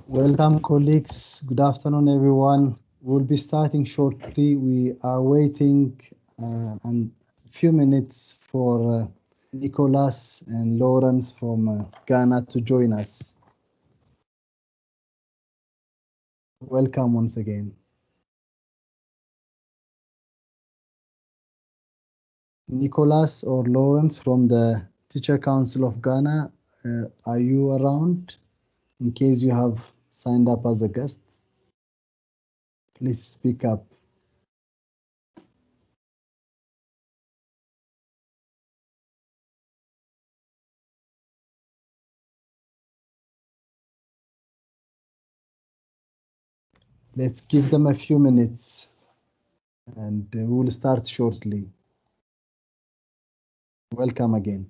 Welcome, colleagues. Good afternoon, everyone. We'll be starting shortly. We are waiting and a few minutes for Nicholas and Lawrence from Ghana to join us. Welcome once again. Nicholas or Lawrence from the Teacher Council of Ghana, are you around? In case you have signed up as a guest, please speak up. Let's give them a few minutes and we will start shortly. Welcome again.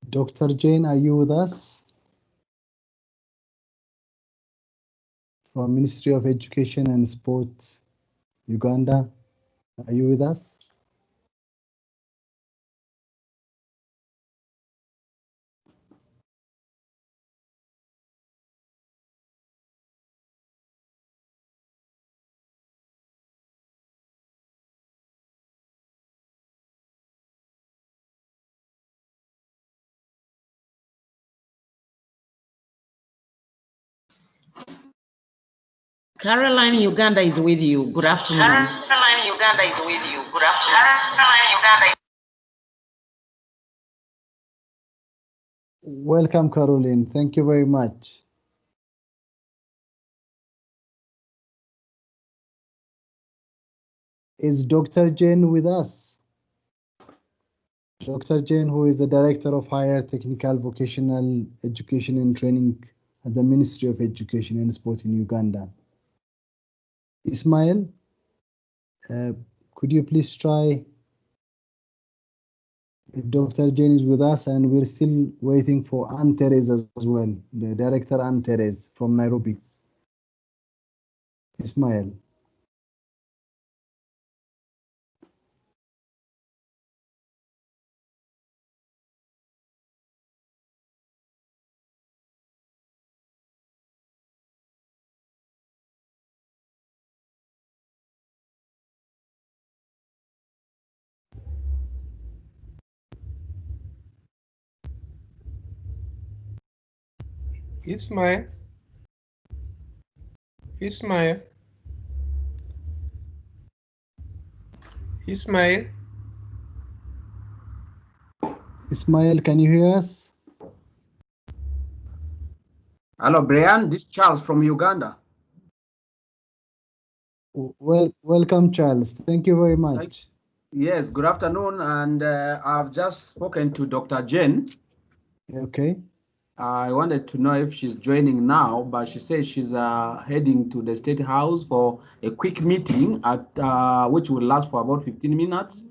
Dr. Jane, are you with us? From Ministry of Education and Sports, Uganda. Are you with us? Caroline, Uganda is with you. Good afternoon. Caroline, Uganda is with you. Good afternoon. Caroline, Uganda. Welcome, Caroline. Thank you very much. Is Dr. Jane with us? Dr. Jane, who is the Director of Higher Technical Vocational Education and Training at the Ministry of Education and Sport in Uganda. Ismail, could you please try if Dr. Jane is with us, and we're still waiting for Anne-Therese as well, the Director Anne-Therese from Nairobi. Ismail. Ismail. Ismail. Ismail. Ismail, can you hear us? Hello, Brian. This is Charles from Uganda. Well, welcome, Charles. Thank you very much. Yes, good afternoon. And I've just spoken to Dr. Jen. Okay. I wanted to know if she's joining now, but she says she's heading to the State House for a quick meeting at which will last for about 15 minutes.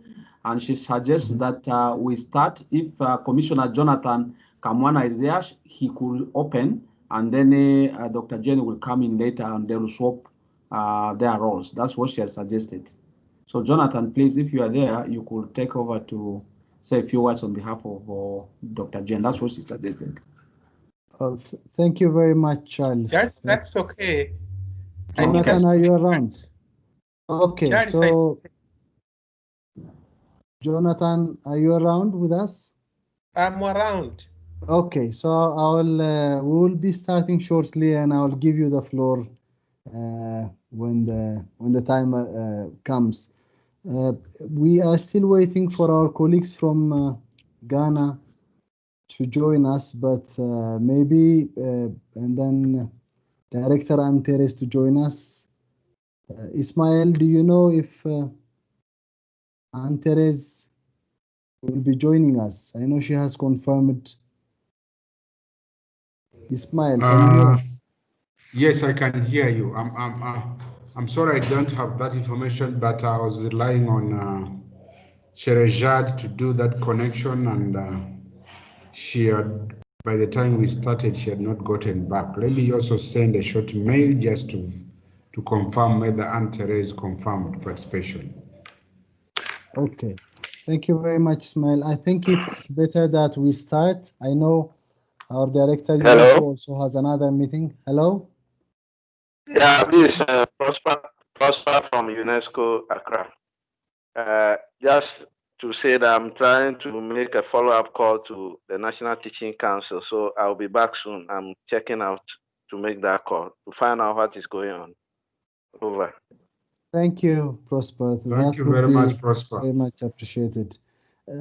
And she suggests that we start. If Commissioner Jonathan Kamwana is there, he could open, and then Dr. Jen will come in later and they will swap their roles. That's what she has suggested. So Jonathan, please, if you are there, you could take over to say a few words on behalf of Dr. Jane. That's what she suggested. Thank you very much, Charles. That's okay. Jonathan, are you around? Okay, Charles, so Jonathan, are you around with us? I'm around. Okay, so we will be starting shortly, and I will give you the floor when the time comes. We are still waiting for our colleagues from Ghana to join us, but maybe and then Director Antares to join us. Ismail, do you know if Antares will be joining us? I know she has confirmed. Ismail, can you hear us? Yes, I can hear you. I'm sorry I don't have that information, but I was relying on Sherejad to do that connection, and she had, by the time we started, she had not gotten back. Let me also send a short mail just to confirm whether Aunt Therese confirmed participation. Okay. Thank you very much, Ismail. I think it's better that we start. I know our director Yumiko also has another meeting. Hello? Yeah, this is Prosper from UNESCO Accra. Just to say that I'm trying to make a follow-up call to the National Teaching Council, so I'll be back soon. I'm checking out to make that call to find out what is going on. Over. Thank you, Prosper. Thank you very much, Prosper. Very much appreciated.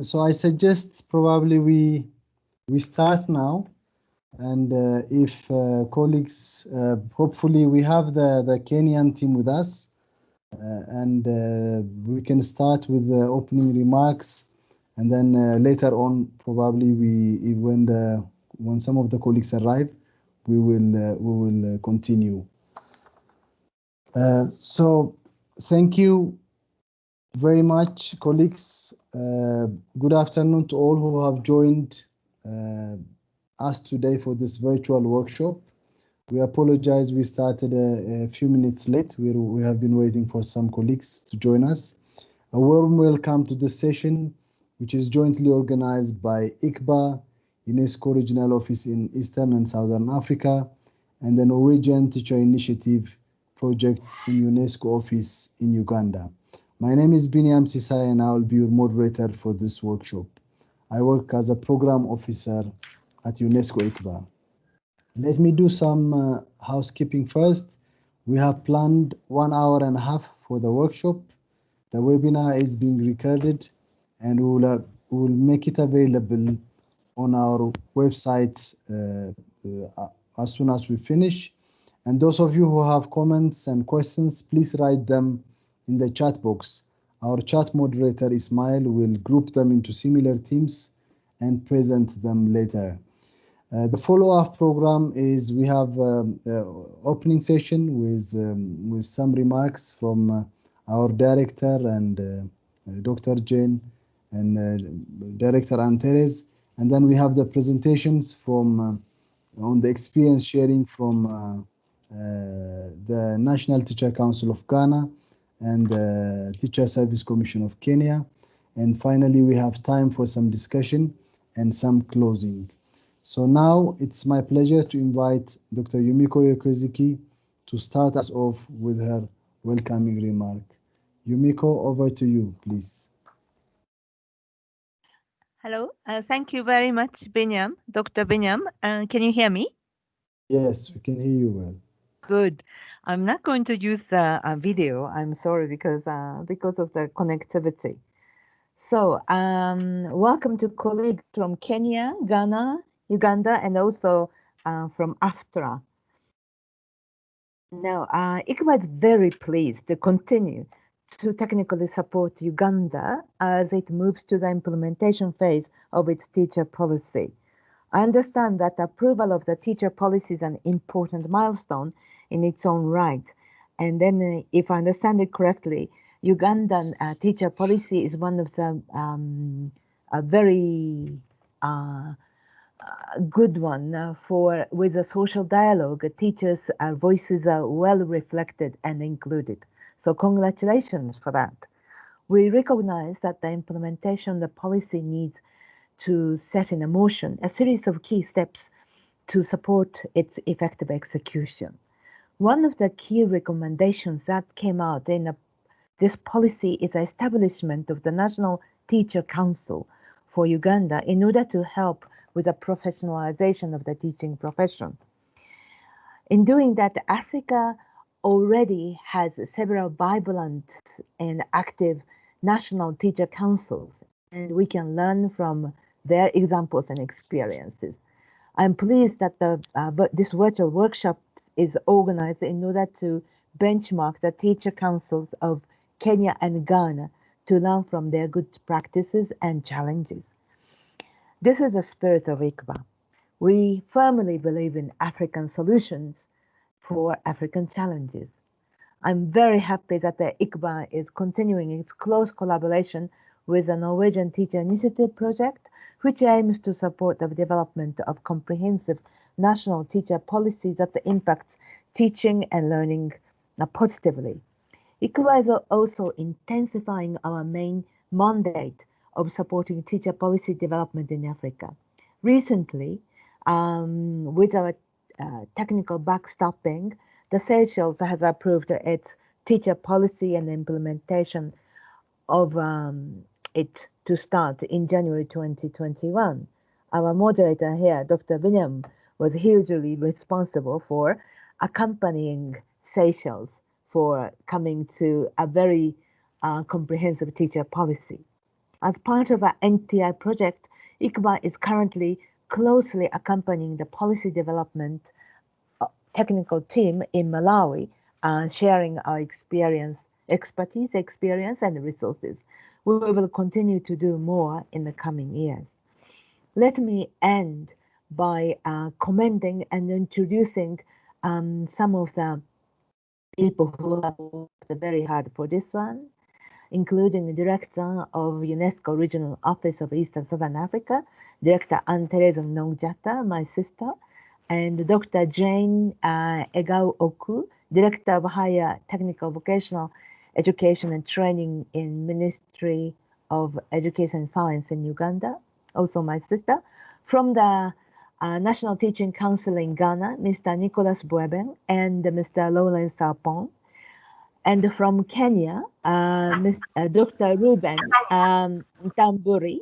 So I suggest probably we start now, and if colleagues, hopefully we have the Kenyan team with us, and we can start with the opening remarks, and then later on probably when some of the colleagues arrive, we will continue. So thank you very much, colleagues. Good afternoon to all who have joined us today for this virtual workshop. We apologize, we started a few minutes late. We have been waiting for some colleagues to join us. A warm welcome to this session, which is jointly organized by ICBA, UNESCO Regional Office in Eastern and Southern Africa, and the Norwegian Teacher Initiative Project in UNESCO Office in Uganda. My name is Binyam Sisai, and I will be your moderator for this workshop. I work as a program officer at UNESCO ICBA. Let me do some housekeeping first. We have planned 1 hour and a half for the workshop. The webinar is being recorded, and we will make it available on our website as soon as we finish. And those of you who have comments and questions, please write them in the chat box. Our chat moderator, Ismail, will group them into similar teams and present them later. The follow-up program is we have opening session with some remarks from our director and Dr. Jane and Director Antares, and then we have the presentations from on the experience sharing from the National Teacher Council of Ghana and the Teacher Service Commission of Kenya, and finally we have time for some discussion and some closing. So now it's my pleasure to invite Dr. Yumiko Yokozuki to start us off with her welcoming remark. Yumiko, over to you, please. Hello, thank you very much, Binyam, Dr. Binyam. Can you hear me? Yes, we can hear you well. Good. I'm not going to use the video. I'm sorry because of the connectivity. So, welcome to colleagues from Kenya, Ghana, Uganda, and also from AFTRA. Now, ICBA is very pleased to continue to technically support Uganda as it moves to the implementation phase of its teacher policy. I understand that approval of the teacher policy is an important milestone in its own right. And then, if I understand it correctly, Ugandan teacher policy is one of the a very good one with a social dialogue. Teachers' voices are well reflected and included. So congratulations for that. We recognize that the implementation of the policy needs to set in motion a series of key steps to support its effective execution. One of the key recommendations that came out in this policy is the establishment of the National Teacher Council for Uganda in order to help with the professionalization of the teaching profession. In doing that, Africa already has several vibrant and active national teacher councils, and we can learn from their examples and experiences. I'm pleased that this virtual workshop is organized in order to benchmark the teacher councils of Kenya and Ghana to learn from their good practices and challenges. This is the spirit of ICBA. We firmly believe in African solutions for African challenges. I'm very happy that the ICBA is continuing its close collaboration with the Norwegian Teacher Initiative project, which aims to support the development of comprehensive national teacher policy that impacts teaching and learning positively. ICBA is also intensifying our main mandate of supporting teacher policy development in Africa. Recently, with our technical backstopping, the Seychelles has approved its teacher policy and implementation of it to start in January 2021. Our moderator here, Dr. Binyam, was hugely responsible for accompanying Seychelles for coming to a very comprehensive teacher policy. As part of our NTI project, ICBA is currently closely accompanying the policy development technical team in Malawi, sharing our expertise, and resources. We will continue to do more in the coming years. Let me end by commending and introducing some of the people who have worked very hard for this one, including the Director of UNESCO Regional Office of East and Southern Africa, Director Anne-Therese Nongjata, my sister, and Dr. Jane Egau Oku, Director of Higher Technical Vocational Education and Training in Ministry of Education and Science in Uganda, also my sister. From the National Teaching Council in Ghana, Mr. Nicholas Bweben and Mr. Lawrence Sarpong. And from Kenya, Dr. Ruben Ntamburi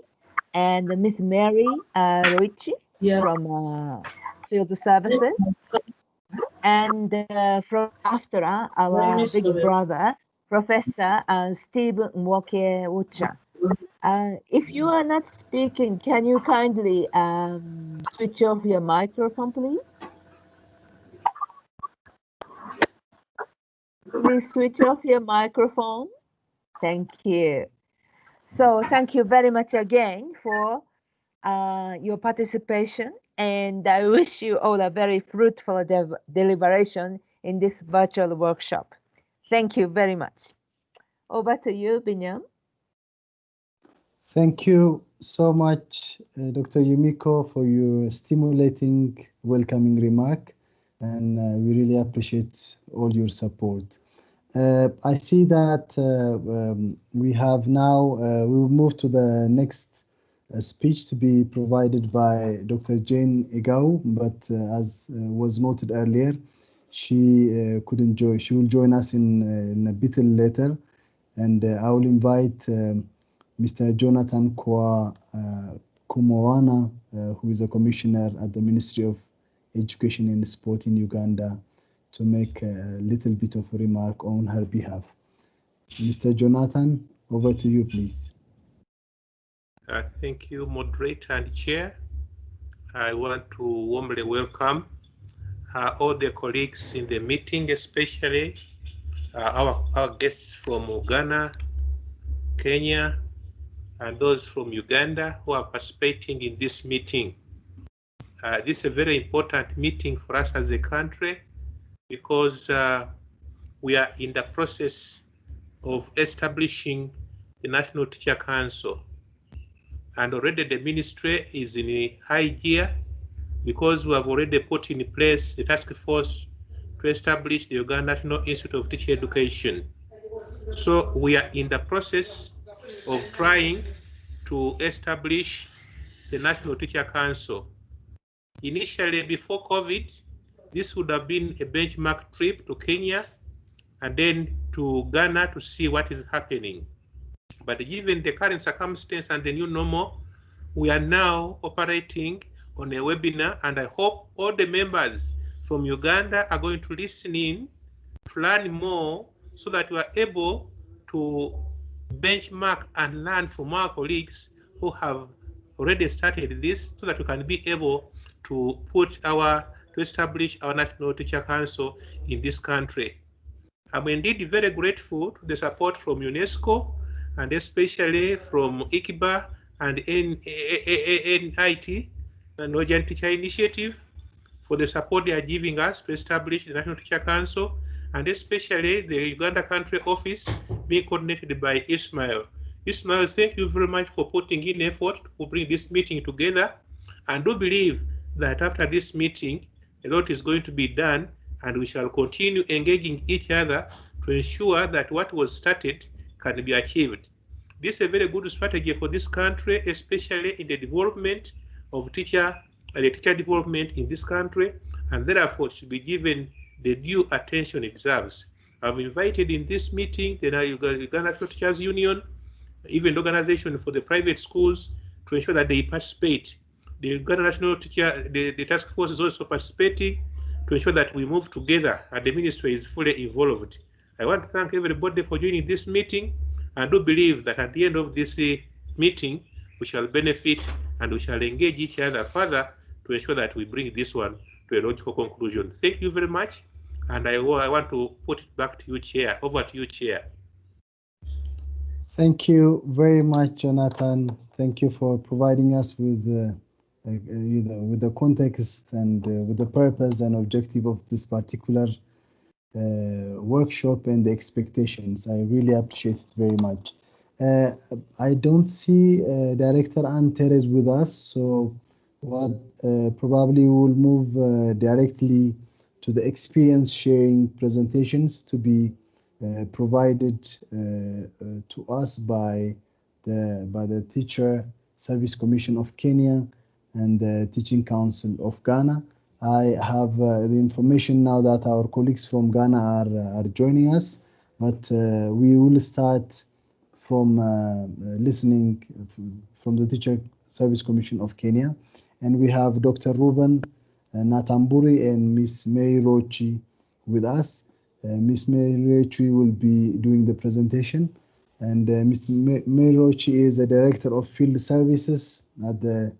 and Miss Mary Roichi from Field Services. And from AFTRA, our big brother, Professor Steve Mwoke Ucha. If you are not speaking, can you kindly switch off your microphone, please? Please switch off your microphone. Thank you. So thank you very much again for your participation, and I wish you all a very fruitful deliberation in this virtual workshop. Thank you very much. Over to you, Binyam. Thank you so much, Dr. Yumiko, for your stimulating, welcoming remark, and we really appreciate all your support. I see that we have now, we will move to the next speech to be provided by Dr. Jane Egau, but as was noted earlier, she couldn't join. She will join us in a bit later, and I will invite Mr. Jonathan Kumowana, who is a commissioner at the Ministry of Education and Sport in Uganda, to make a little bit of a remark on her behalf. Mr. Jonathan, over to you, please. Thank you, moderator and chair. I want to warmly welcome all the colleagues in the meeting, especially our guests from Ghana, Kenya, and those from Uganda who are participating in this meeting. This is a very important meeting for us as a country because we are in the process of establishing the National Teacher Council. And already the ministry is in a high gear because we have already put in place the task force to establish the Uganda National Institute of Teacher Education. So we are in the process of trying to establish the National Teacher Council. Initially, before COVID, this would have been a benchmark trip to Kenya and then to Ghana to see what is happening. But given the current circumstance and the new normal, we are now operating on a webinar, and I hope all the members from Uganda are going to listen in to learn more so that we are able to benchmark and learn from our colleagues who have already started this, so that we can be able to establish our National Teacher Council in this country. I'm indeed very grateful to the support from UNESCO and especially from IKIBA and NIT, the Northern Teacher Initiative, for the support they are giving us to establish the National Teacher Council, and especially the Uganda country office being coordinated by Ismail. Ismail, thank you very much for putting in effort to bring this meeting together. And do believe that after this meeting, a lot is going to be done, and we shall continue engaging each other to ensure that what was started can be achieved. This is a very good strategy for this country, especially in the development of the teacher development in this country, and therefore should be given the due attention it deserves. I've invited in this meeting the Uganda Teachers Union, even the organization for the private schools, to ensure that they participate. The Uganda National Teacher, the task force is also participating to ensure that we move together and the ministry is fully involved. I want to thank everybody for joining this meeting, and do believe that at the end of this meeting, we shall benefit and we shall engage each other further to ensure that we bring this one to a logical conclusion. Thank you very much, and I want to put it back to you, Chair. Over to you, Chair. Thank you very much, Jonathan. Thank you for providing us with the context and with the purpose and objective of this particular workshop and the expectations. I really appreciate it very much. I don't see Director Anne Terez with us, so what probably we'll move directly to the experience sharing presentations to be provided to us by the Teacher Service Commission of Kenya and the Teaching Council of Ghana. I have the information now that our colleagues from Ghana are joining us, but we will start from listening from the Teacher Service Commission of Kenya. And we have Dr. Ruben Natamburi and Ms. Mary Rochi with us. Ms. Mary Rochi will be doing the presentation. And Mr. Mary Rochi is the Director of Field Services at the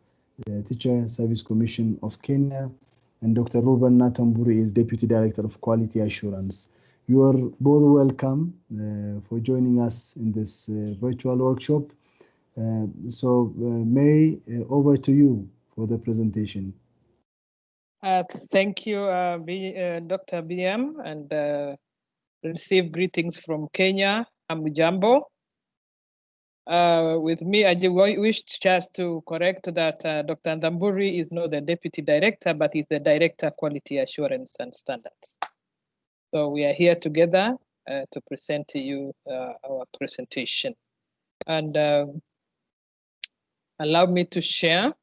Teacher Service Commission of Kenya. And Dr. Ruben Natamburi is Deputy Director of Quality Assurance. You are both welcome for joining us in this virtual workshop. Mary, over to you for the presentation. Thank you, Dr. BM, and receive greetings from Kenya. Amujambo. With me, I wish just to correct that Dr. Ndamburi is not the Deputy Director, but is the Director Quality Assurance and Standards. So we are here together to present to you our presentation. And allow me to share.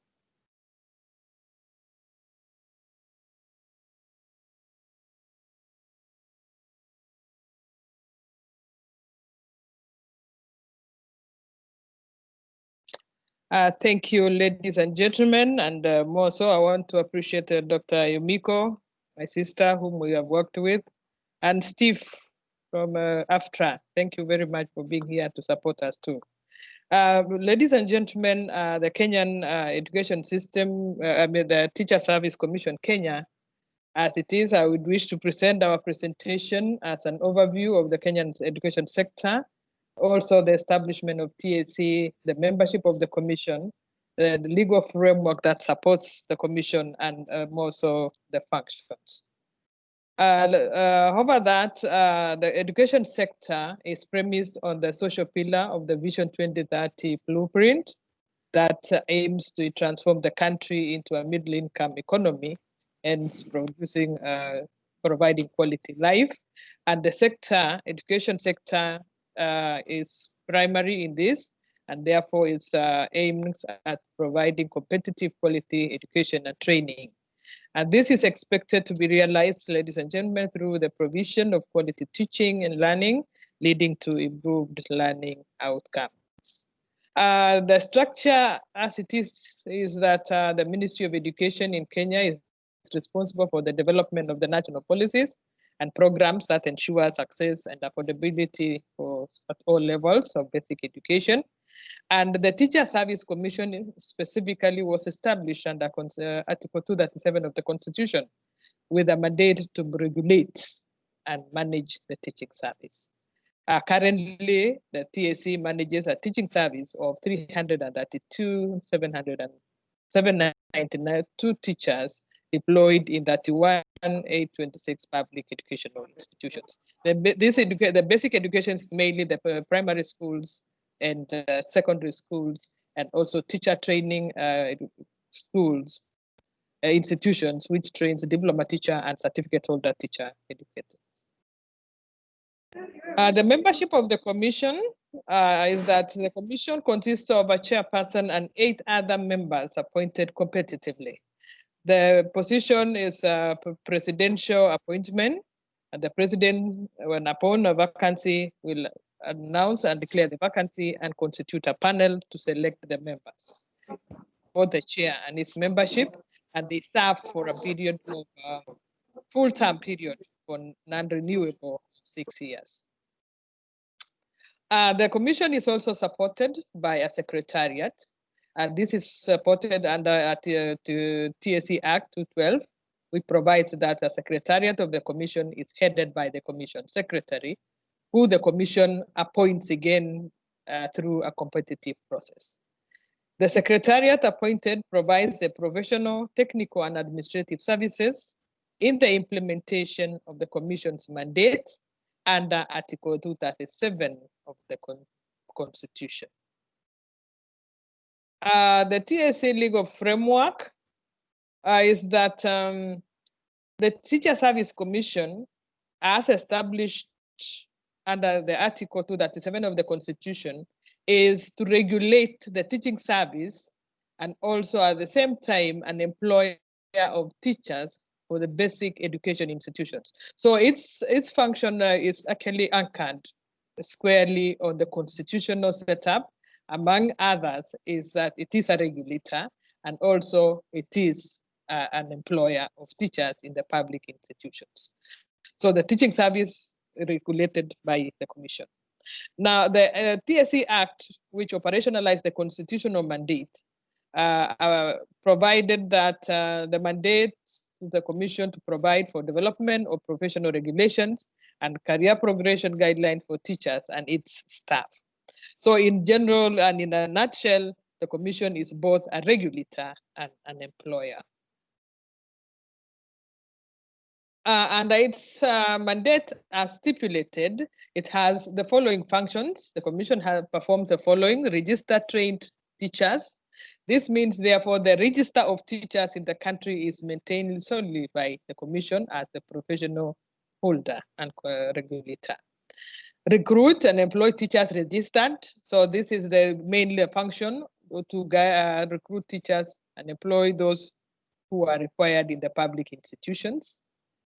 Thank you, ladies and gentlemen, and more so I want to appreciate Dr. Yumiko, my sister, whom we have worked with, and Steve from AFTRA. Thank you very much for being here to support us too. Ladies and gentlemen, the Kenyan education system, the Teacher Service Commission Kenya, as it is, I would wish to present our presentation as an overview of the Kenyan education sector, also the establishment of TSC, the membership of the commission, the legal framework that supports the commission, and more so the functions. However, the education sector is premised on the social pillar of the Vision 2030 blueprint that aims to transform the country into a middle-income economy and providing quality life. And the sector, education sector, is primary in this, and therefore its aims at providing competitive quality education and training. And this is expected to be realized, ladies and gentlemen, through the provision of quality teaching and learning, leading to improved learning outcomes. The structure as it is that the Ministry of Education in Kenya is responsible for the development of the national policies and programs that ensure success and affordability at all levels of basic education. And the Teacher Service Commission specifically was established under Article 237 of the Constitution with a mandate to regulate and manage the teaching service. Currently, the TSC manages a teaching service of 332,792 teachers deployed in 31,826 public educational institutions. The basic education is mainly the primary schools and secondary schools, and also teacher training schools, institutions, which trains diploma teacher and certificate holder teacher educators. The membership of the commission is that the commission consists of a chairperson and 8 other members appointed competitively. The position is a presidential appointment, and the president, when upon a vacancy, will announce and declare the vacancy and constitute a panel to select the members, both the chair and its membership, and they serve for a period of full-term period for non-renewable 6 years. The commission is also supported by a secretariat, and this is supported under TSC Act 212, which provides that the secretariat of the commission is headed by the commission secretary, who the commission appoints again through a competitive process. The secretariat appointed provides the professional, technical, and administrative services in the implementation of the commission's mandate under Article 237 of the Constitution. The TSC legal framework is that the Teacher Service Commission, as established under the Article 237 of the Constitution, is to regulate the teaching service and also at the same time an employer of teachers for the basic education institutions. So its function is actually anchored squarely on the constitutional setup. Among others is that it is a regulator and also it is an employer of teachers in the public institutions. So the teaching service regulated by the commission. Now the TSC Act, which operationalized the constitutional mandate, provided that the mandate the commission to provide for development of professional regulations and career progression guidelines for teachers and its staff. So in general and in a nutshell, the commission is both a regulator and an employer. And its mandate as stipulated, it has the following functions. The commission has performed the following: register trained teachers. This means, therefore, the register of teachers in the country is maintained solely by the commission as the professional holder and regulator. Recruit and employ teachers registered. So this is the mainly function to recruit teachers and employ those who are required in the public institutions,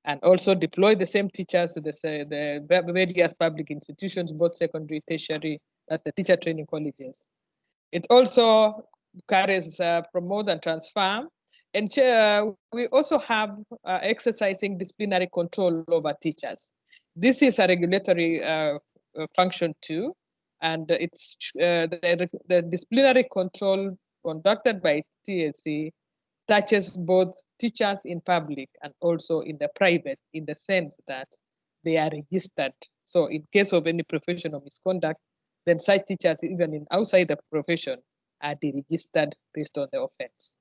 and also deploy the same teachers to the various public institutions, both secondary, tertiary, that's the teacher training colleges. It also carries promote and transfer. And we also have exercising disciplinary control over teachers. This is a regulatory function too, and it's the disciplinary control conducted by TSC touches both teachers in public and also in the private, in the sense that they are registered. So in case of any professional misconduct, then such teachers, even in outside the profession, are deregistered based on the offense.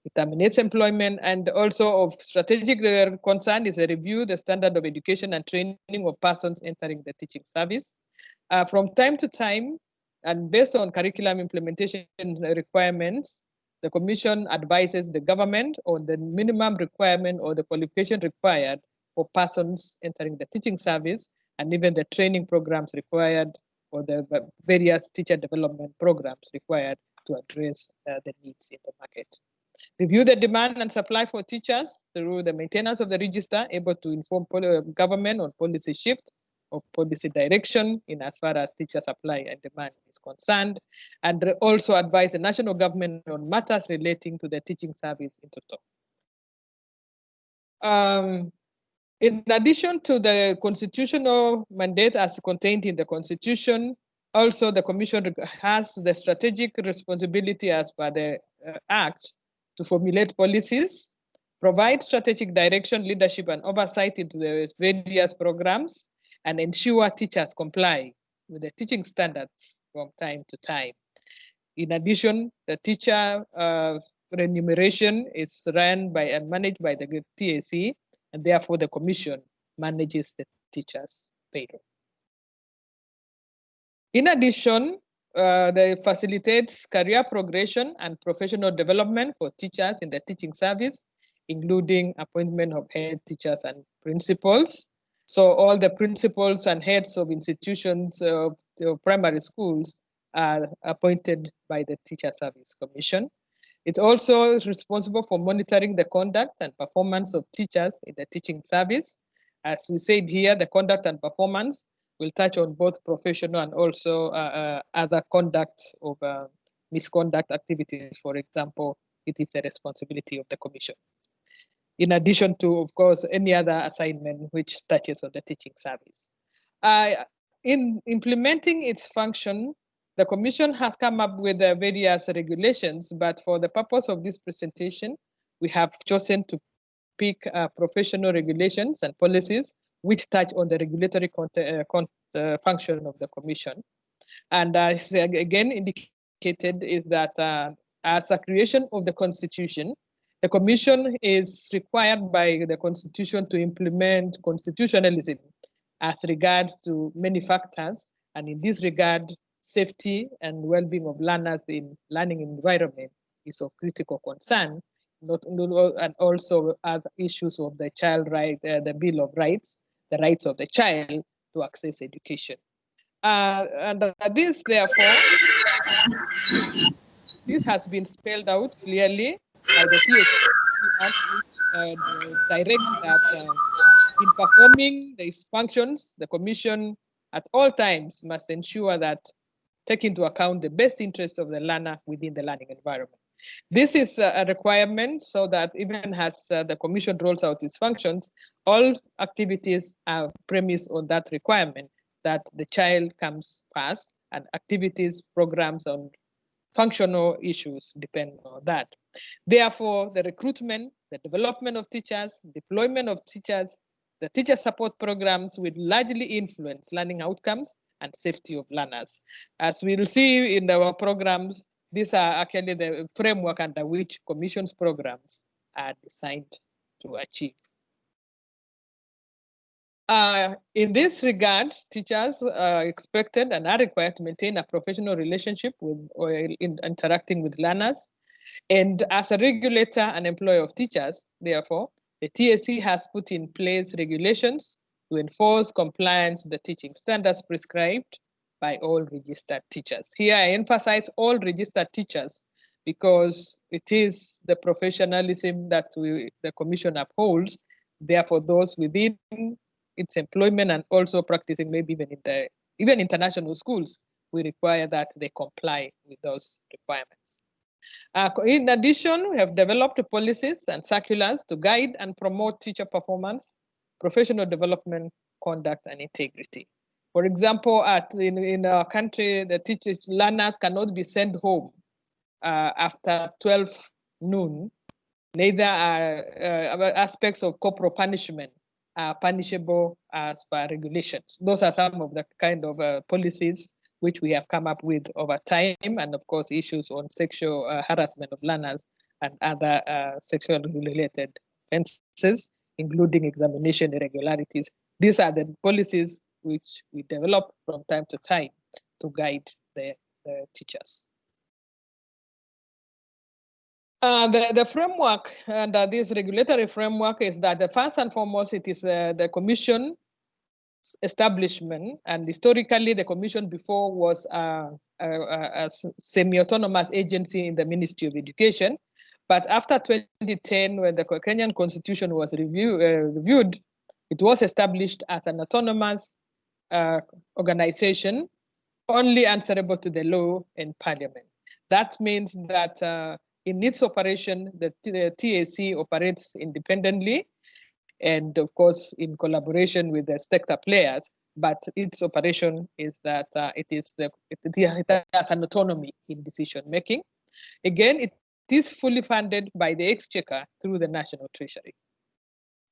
It terminates employment, and also of strategic concern is a review the standard of education and training of persons entering the teaching service. From time to time, and based on curriculum implementation requirements, the commission advises the government on the minimum requirement or the qualification required for persons entering the teaching service, and even the training programs required or the various teacher development programs required to address the needs in the market. Review the demand and supply for teachers through the maintenance of the register, able to inform government on policy shift or policy direction in as far as teacher supply and demand is concerned, and also advise the national government on matters relating to the teaching service in total. In addition to the constitutional mandate as contained in the Constitution, also the Commission has the strategic responsibility as per the Act to formulate policies, provide strategic direction, leadership, and oversight into the various programs, and ensure teachers comply with the teaching standards from time to time. In addition, the teacher remuneration is run by and managed by the TAC, and therefore the Commission manages the teachers' payroll. In addition, they facilitates career progression and professional development for teachers in the teaching service, including appointment of head teachers and principals. So all the principals and heads of institutions of primary schools are appointed by the Teacher Service Commission. It's also responsible for monitoring the conduct and performance of teachers in the teaching service. As we said here, the conduct and performance will touch on both professional and also other conduct of misconduct activities. For example, it is a responsibility of the Commission. In addition to, of course, any other assignment which touches on the teaching service. In implementing its function, the Commission has come up with various regulations, but for the purpose of this presentation, we have chosen to pick professional regulations and policies which touch on the regulatory function of the Commission. And as again indicated is that as a creation of the Constitution, the Commission is required by the Constitution to implement constitutionalism as regards to many factors, and in this regard, safety and well-being of learners in learning environment is of critical concern, and also other issues of the child right, the Bill of Rights, the rights of the child to access education. And this, therefore, this has been spelled out clearly by the TAC Act, which directs that in performing these functions, the Commission at all times must ensure that take into account the best interests of the learner within the learning environment. This is a requirement so that even as the Commission rolls out its functions, all activities are premised on that requirement that the child comes first, and activities, programs on functional issues depend on that. Therefore, the recruitment, the development of teachers, deployment of teachers, the teacher support programs will largely influence learning outcomes and safety of learners. As we'll see in our programs, these are actually the framework under which Commission's programs are designed to achieve. In this regard, teachers are expected and are required to maintain a professional relationship with or in interacting with learners. And as a regulator and employer of teachers, therefore, the TAC has put in place regulations to enforce compliance with the teaching standards prescribed by all registered teachers. Here I emphasize all registered teachers because it is the professionalism that the Commission upholds. Therefore, those within its employment and also practicing maybe even international schools, we require that they comply with those requirements. In addition, we have developed policies and circulars to guide and promote teacher performance, professional development, conduct, and integrity. For example, in our country, the learners cannot be sent home after 12 noon. Neither are aspects of corporal punishment are punishable as per regulations. Those are some of the kind of policies which we have come up with over time, and of course issues on sexual harassment of learners and other sexually related offenses, including examination irregularities. These are the policies which we develop from time to time to guide the teachers. The framework under this regulatory framework is that the first and foremost, it is the Commission establishment, and historically the commission before was a semi-autonomous agency in the Ministry of Education. But after 2010, when the Kenyan Constitution was reviewed, it was established as an autonomous organization, only answerable to the law and parliament. That means that in its operation, the TAC operates independendly, and of course in collaboration with the sector players, but its operation is that it has an autonomy in decision making. Again, it is fully funded by the Exchequer through the National Treasury.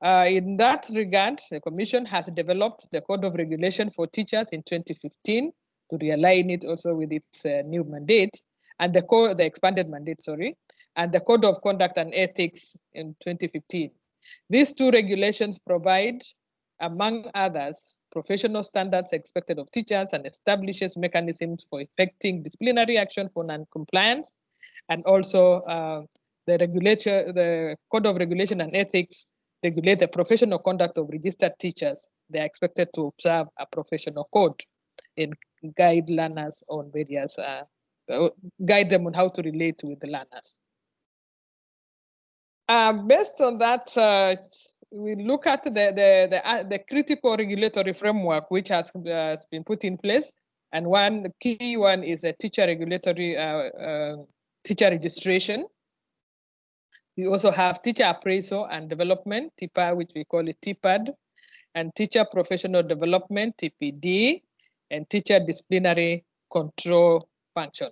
In that regard, the Commission has developed the Code of Regulation for Teachers in 2015 to realign it also with its new mandate, and the expanded mandate, and the Code of Conduct and Ethics in 2015. These two regulations provide, among others, professional standards expected of teachers and establishes mechanisms for effecting disciplinary action for non-compliance, and also the Code of Regulation and Ethics regulate the professional conduct of registered teachers. They are expected to observe a professional code and guide learners on various, guide them on how to relate with the learners. Based on that, we look at the critical regulatory framework which has been put in place, and one key one is a teacher regulatory teacher registration. We also have teacher appraisal and development, TIPA, which we call it TPAD, and teacher professional development, TPD, and teacher disciplinary control function.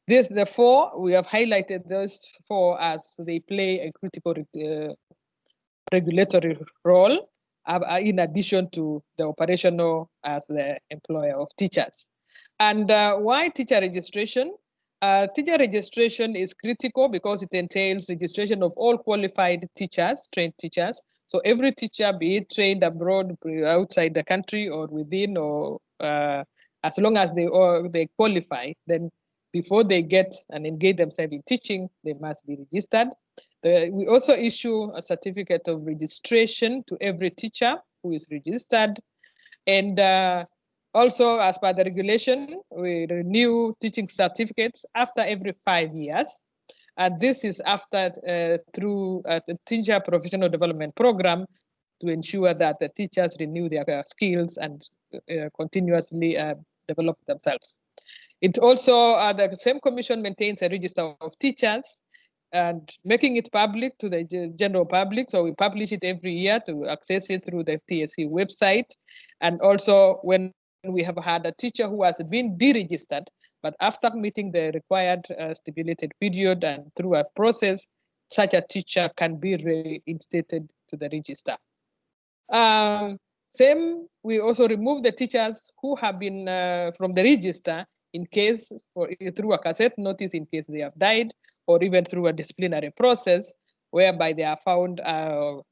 The four, we have highlighted those four as they play a critical regulatory role in addition to the operational as the employer of teachers. And why teacher registration? Teacher registration is critical because it entails registration of all qualified teachers, trained teachers. So every teacher, be it trained abroad, outside the country or within, or as long as they qualify, then before they get and engage themselves in teaching, they must be registered. We also issue a certificate of registration to every teacher who is registered. And also, as per the regulation, we renew teaching certificates after every 5 years. And this is after through the teacher professional development program to ensure that the teachers renew their skills and continuously develop themselves. It also, the same commission maintains a register of teachers and making it public to the general public. So we publish it every year to access it through the TSC website. And also when we have had a teacher who has been deregistered, but after meeting the required stipulated period and through a process, such a teacher can be reinstated to the register. Same, we also remove the teachers who have been from the register in case, through a cassette notice in case they have died, or even through a disciplinary process whereby they are found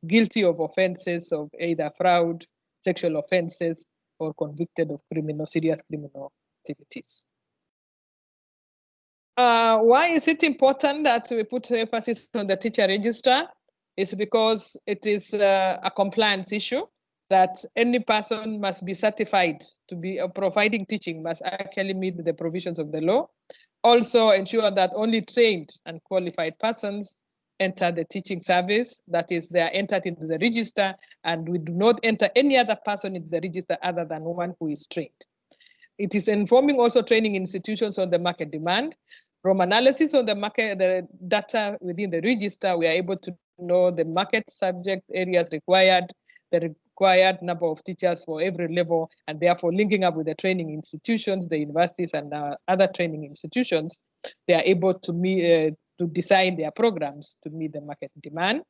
guilty of offenses of either fraud, sexual offenses, or convicted of serious criminal activities. Why is it important that we put emphasis on the teacher register? It's because it is a compliance issue that any person must be certified to be providing teaching, must actually meet the provisions of the law. Also ensure that only trained and qualified persons enter the teaching service, that is, they are entered into the register, and we do not enter any other person into the register other than one who is trained. It is informing also training institutions on the market demand. From analysis of the market, the data within the register, we are able to know the market subject areas required, the required number of teachers for every level, and therefore linking up with the training institutions, the universities and other training institutions, they are able to meet, to design their programs to meet the market demand.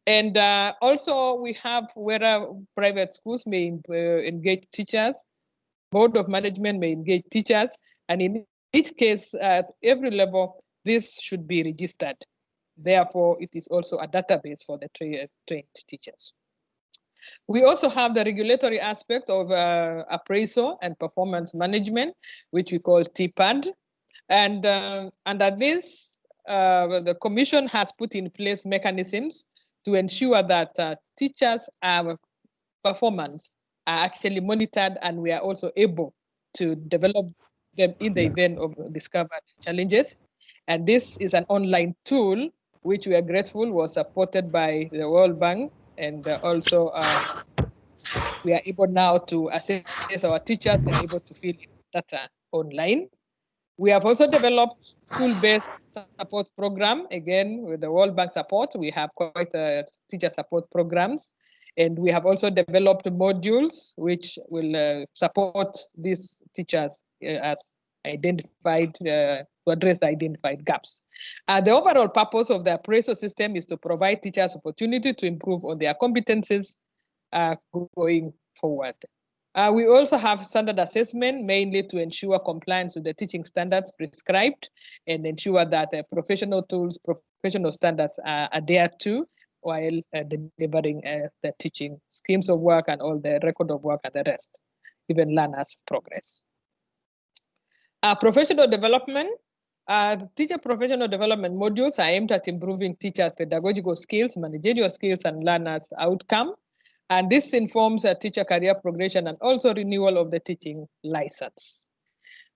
And also we have where private schools may engage teachers, board of management may engage teachers, and in each case, at every level, this should be registered. Therefore, it is also a database for the trained teachers. We also have the regulatory aspect of appraisal and performance management, which we call TPAD. And under this, the Commission has put in place mechanisms to ensure that teachers' performance are actually monitored, and we are also able to develop them in the event of discovered challenges. And this is an online tool, which we are grateful was supported by the World Bank, and also we are able now to assess our teachers. They are able to fill in data online. We have also developed school-based support program. Again, with the World Bank support, we have quite teacher support programs. And we have also developed modules which will support these teachers as identified, to address the identified gaps. The overall purpose of the appraisal system is to provide teachers opportunity to improve on their competencies going forward. We also have standard assessment, mainly to ensure compliance with the teaching standards prescribed and ensure that professional tools, professional standards are adhered to while delivering the teaching schemes of work and all the record of work and the rest, even learners' progress. Professional development. The teacher professional development modules are aimed at improving teachers' pedagogical skills, managerial skills, and learners' outcome. And this informs a teacher career progression and also renewal of the teaching license.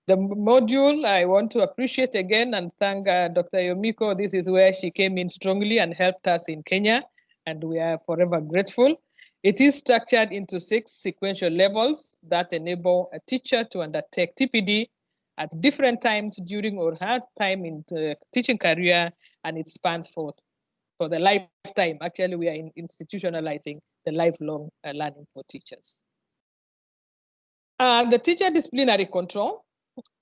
The module, I want to appreciate again and thank Dr. Yomiko. This is where she came in strongly and helped us in Kenya, and we are forever grateful. It is structured into 6 sequential levels that enable a teacher to undertake TPD at different times during or her time in the teaching career, and it spans for the lifetime. Actually, we are institutionalizing the lifelong learning for teachers. The teacher disciplinary control.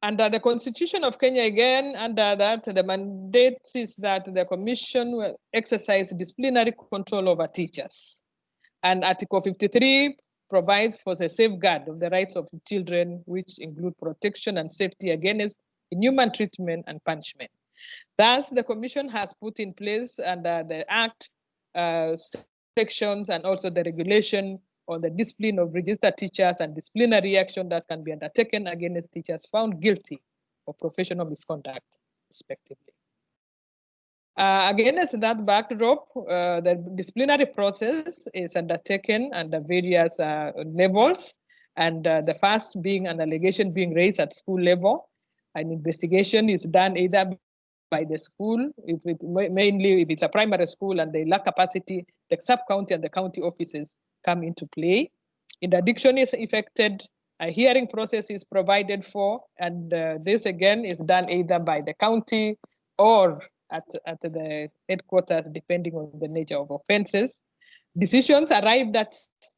Under the Constitution of Kenya, again, under that, the mandate is that the Commission will exercise disciplinary control over teachers. And Article 53 provides for the safeguard of the rights of children, which include protection and safety against inhuman treatment and punishment. Thus, the Commission has put in place under the Act sections and also the regulation on the discipline of registered teachers and disciplinary action that can be undertaken against teachers found guilty of professional misconduct, respectively. Against that backdrop, the disciplinary process is undertaken under various levels, and the first being an allegation being raised at school level. An investigation is done either by the school, mainly if it's a primary school and they lack capacity, the sub-county and the county offices come into play. Interdiction is effected, a hearing process is provided for, and this again is done either by the county or at the headquarters, depending on the nature of offenses. Decisions arrived at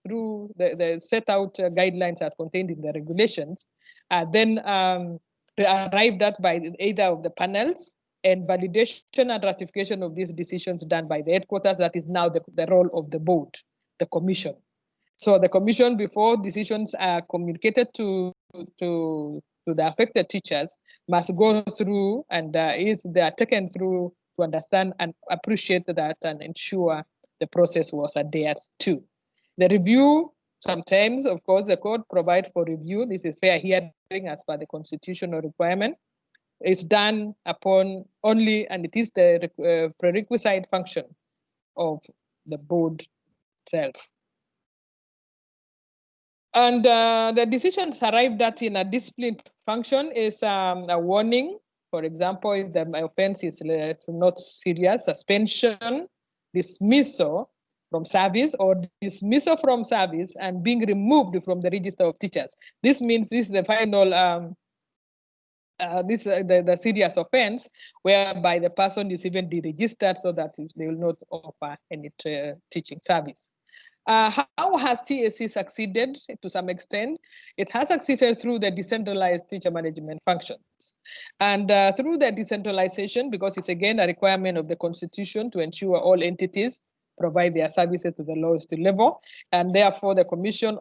through the set out guidelines as contained in the regulations, then arrived at by either of the panels, and validation and ratification of these decisions done by the headquarters. That is now the role of the board, the commission. So the commission, before decisions are communicated to the affected teachers, must go through and they are taken through to understand and appreciate that and ensure the process was adhered to. The review, sometimes, of course, the court provides for review. This is fair hearing as per the constitutional requirement. It's done upon only, and it is the prerequisite function of the board itself. And the decisions arrived at in a discipline function is a warning. For example, if the offense is not serious, suspension, dismissal from service, or dismissal from service and being removed from the register of teachers. This means this is the final, the serious offense, whereby the person is even deregistered so that they will not offer any teaching service. How has TSC succeeded to some extent? It has succeeded through the decentralized teacher management functions. And through the decentralization, because it's again a requirement of the Constitution to ensure all entities provide their services to the lowest level. And therefore the Commission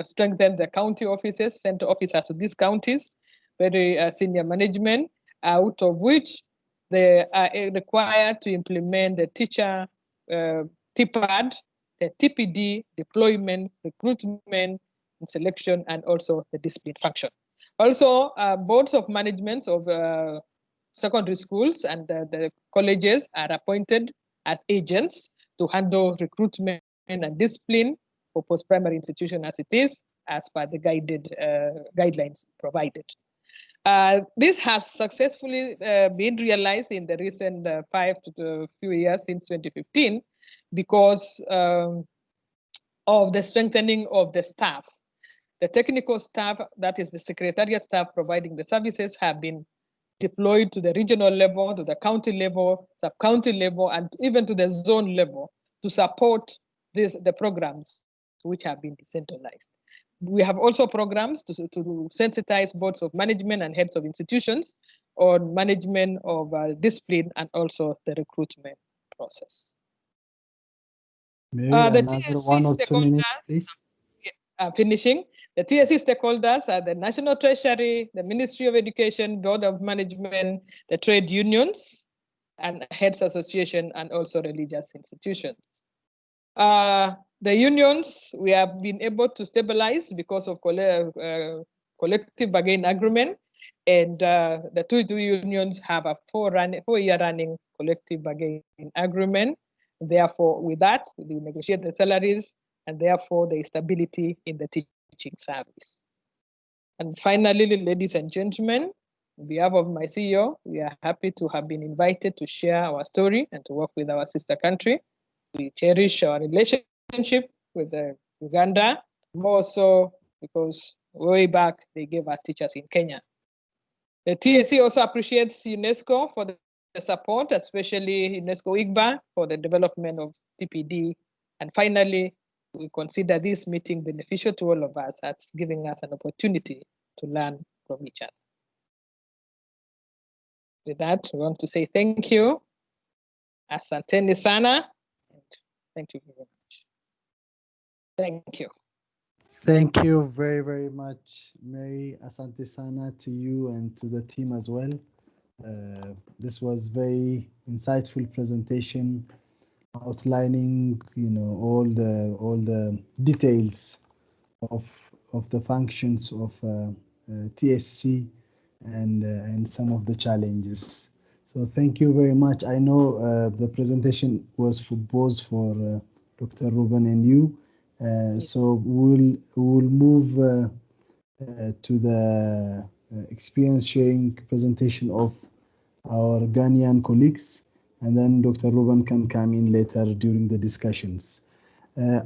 strengthened the county offices, center officers of these counties, very senior management, out of which they are required to implement the teacher TPAD, the TPD, deployment, recruitment, and selection, and also the discipline function. Also, boards of management of secondary schools and the colleges are appointed as agents to handle recruitment and discipline for post-primary institution as it is, as per the guidelines provided. This has successfully been realized in the recent 5 to few years since 2015 because of the strengthening of the staff. The technical staff, that is the secretariat staff providing the services, have been deployed to the regional level, to the county level, sub-county level, and even to the zone level to support the programs which have been decentralized. We have also programs to sensitize boards of management and heads of institutions on management of discipline and also the recruitment process. Mary, The another TSC 1 or 2 minutes, stakeholders, please. Finishing, the TSC stakeholders are the National Treasury, the Ministry of Education, Board of Management, the trade unions, and heads association, and also religious institutions. The unions, we have been able to stabilize because of collective bargaining agreement, and the two unions have a 4-year running collective bargaining agreement. Therefore, with that, we negotiate the salaries, and therefore there is stability in the teaching service. And finally, ladies and gentlemen, on behalf of my CEO, we are happy to have been invited to share our story and to work with our sister country. We cherish our relationship with Uganda, more so because way back they gave us teachers in Kenya. The TSC also appreciates UNESCO for the support, especially UNESCO IGBA for the development of TPD. And finally, we consider this meeting beneficial to all of us as giving us an opportunity to learn from each other. With that, we want to say thank you. Asanteni sana. Thank you very much. Thank you. Thank you very, very much, Mary. Asante sana to you and to the team as well. This was very insightful presentation, outlining, all the details of the functions of TSC and some of the challenges. So thank you very much. I know the presentation was for Dr. Ruben and you. So we'll move to the experience sharing presentation of our Ghanaian colleagues, and then Dr. Ruben can come in later during the discussions.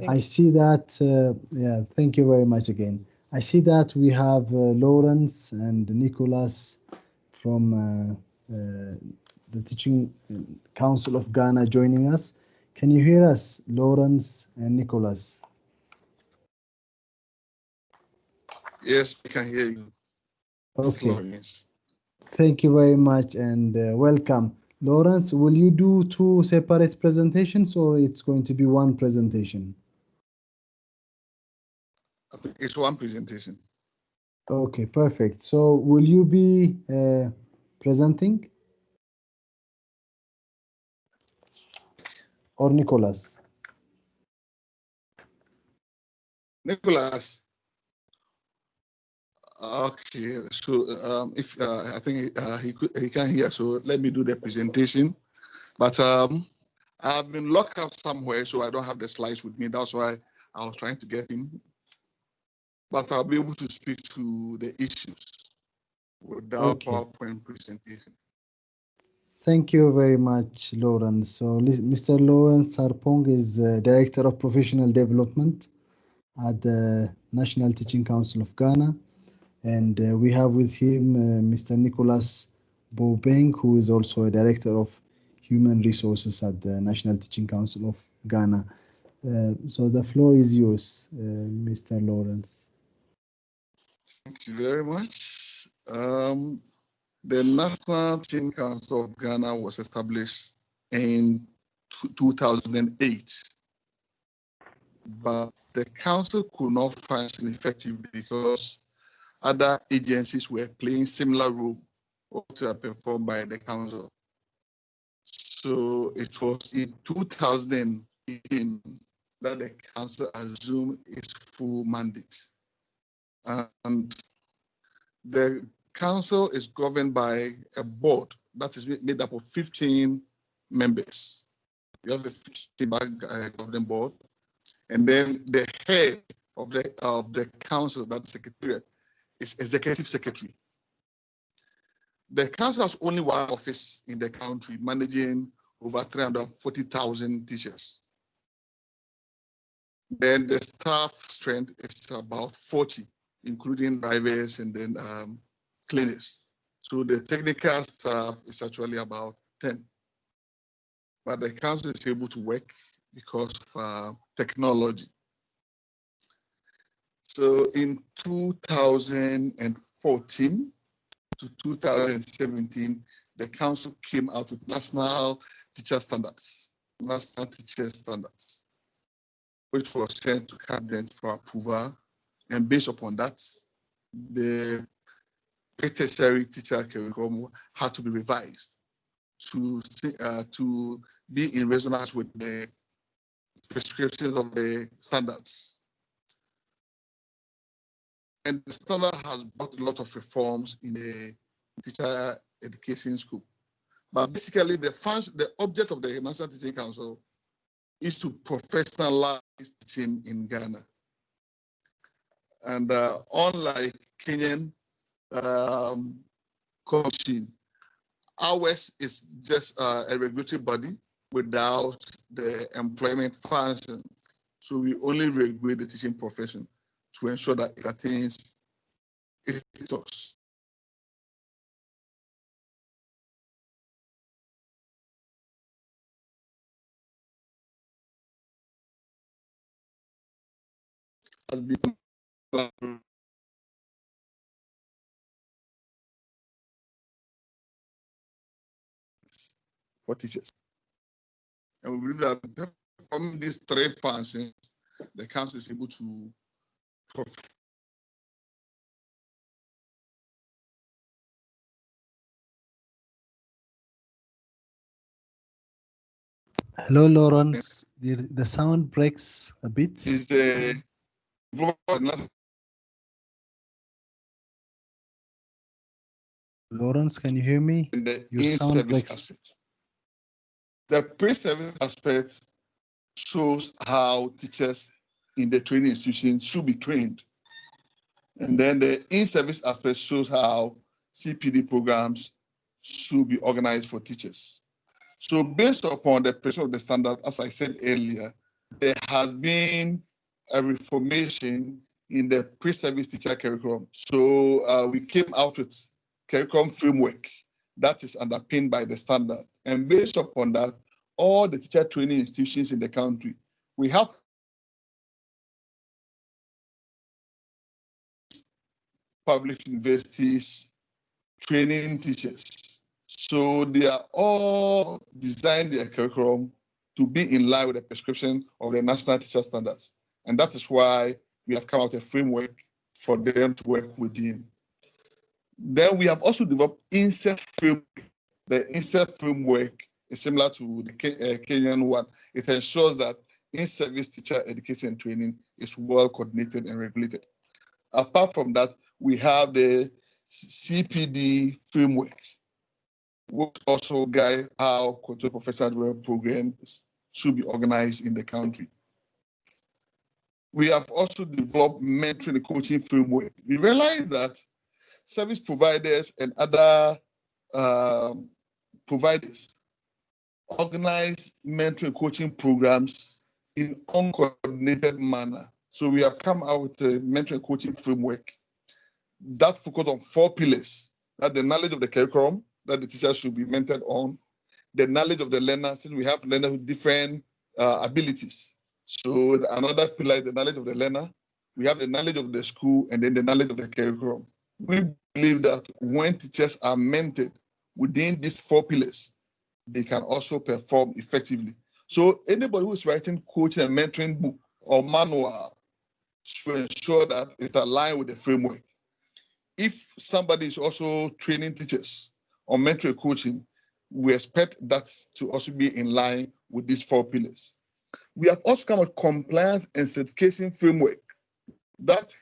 I see that, thank you very much again. I see that we have Lawrence and Nicholas from the Teaching Council of Ghana joining us. Can you hear us, Lawrence and Nicholas? Yes, I can hear you. Okay. Thank you very much and welcome. Lawrence, will you do 2 separate presentations or it's going to be 1 presentation? I think it's 1 presentation. Okay, perfect. So will you be presenting? Or Nicholas? Nicholas. Okay, so if I think he can't hear, so let me do the presentation. But I've been locked up somewhere, so I don't have the slides with me. That's why I was trying to get him. But I'll be able to speak to the issues without PowerPoint presentation. Thank you very much, Lawrence. So Mr. Lawrence Sarpong is Director of Professional Development at the National Teaching Council of Ghana. And we have with him Mr. Nicholas Bobeng, who is also a Director of Human Resources at the National Teaching Council of Ghana. So the floor is yours, Mr. Lawrence. Thank you very much. The National Teaching Council of Ghana was established in 2008, but the council could not function effectively because other agencies were playing similar role to performed by the council. So it was in 2018 that the council assumed its full mandate. And the council is governed by a board that is made up of 15 members. We have a 15-member governing board, and then the head of the council, that secretariat, is executive secretary. The council has only one office in the country, managing over 340,000 teachers. Then the staff strength is about 40, including drivers and then cleaners. So the technical staff is actually about 10. But the council is able to work because of technology. So in 2014 to 2017, the council came out with national teacher standards, which was sent to cabinet for approval. And based upon that, the tertiary teacher curriculum had to be revised to be in resonance with the prescriptions of the standards. And the standard has brought a lot of reforms in the teacher education scope. But basically, the object of the National Teaching Council is to professionalize teaching in Ghana. And unlike Kenyan commission, ours is just a regulatory body without the employment functions. So we only regulate the teaching profession to ensure that it attains its status. For teachers. And we believe that from these three functions, the council is able to profit. Hello, Lawrence. The sound breaks a bit. Is the Lawrence, can you hear me? Your sound breaks. Aspect. The pre-service aspect shows how teachers in the training institution should be trained. And then the in-service aspect shows how CPD programs should be organized for teachers. So based upon the pressure of the standard, as I said earlier, there has been a reformation in the pre-service teacher curriculum. So we came out with curriculum framework that is underpinned by the standard. And based upon that, all the teacher training institutions in the country, we have public universities training teachers. So they are all designed their curriculum to be in line with the prescription of the national teacher standards. And that is why we have come out with a framework for them to work within. Then we have also developed INSET framework. The INSET framework is similar to the Kenyan one. It ensures that in-service teacher education and training is well coordinated and regulated. Apart from that, we have the CPD framework, which also guides how control professional development programs should be organized in the country. We have also developed mentoring and coaching framework. We realize that service providers and other providers organize mentoring and coaching programs in uncoordinated manner. So we have come out with a mentoring and coaching framework that focuses on 4 pillars: that the knowledge of the curriculum that the teacher should be mentored on, the knowledge of the learner, since we have learners with different abilities. So another pillar is the knowledge of the learner. We have the knowledge of the school, and then the knowledge of the curriculum. We believe that when teachers are mentored within these 4 pillars, they can also perform effectively. So anybody who is writing coaching and mentoring book or manual should ensure that it's aligned with the framework. If somebody is also training teachers on mentoring coaching, we expect that to also be in line with these 4 pillars. We have also come with compliance and certification framework that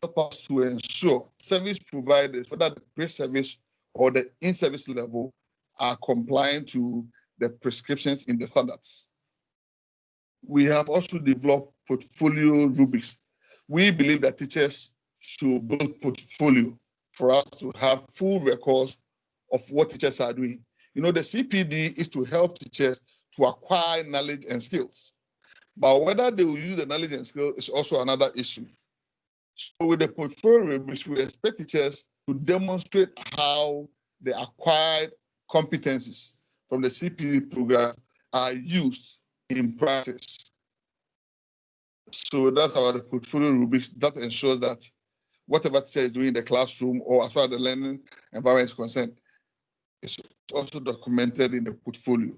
help us to ensure service providers, whether the pre-service or the in-service level, are compliant to the prescriptions in the standards. We have also developed portfolio rubrics. we believe that teachers should build portfolio for us to have full records of what teachers are doing. You know, the CPD is to help teachers to acquire knowledge and skills. But whether they will use the knowledge and skills is also another issue. So with the portfolio, we expect teachers to demonstrate how the acquired competencies from the CPD program are used in practice. So that's our portfolio rubrics that ensures that whatever teacher is doing in the classroom or as far as the learning environment is concerned is also documented in the portfolio.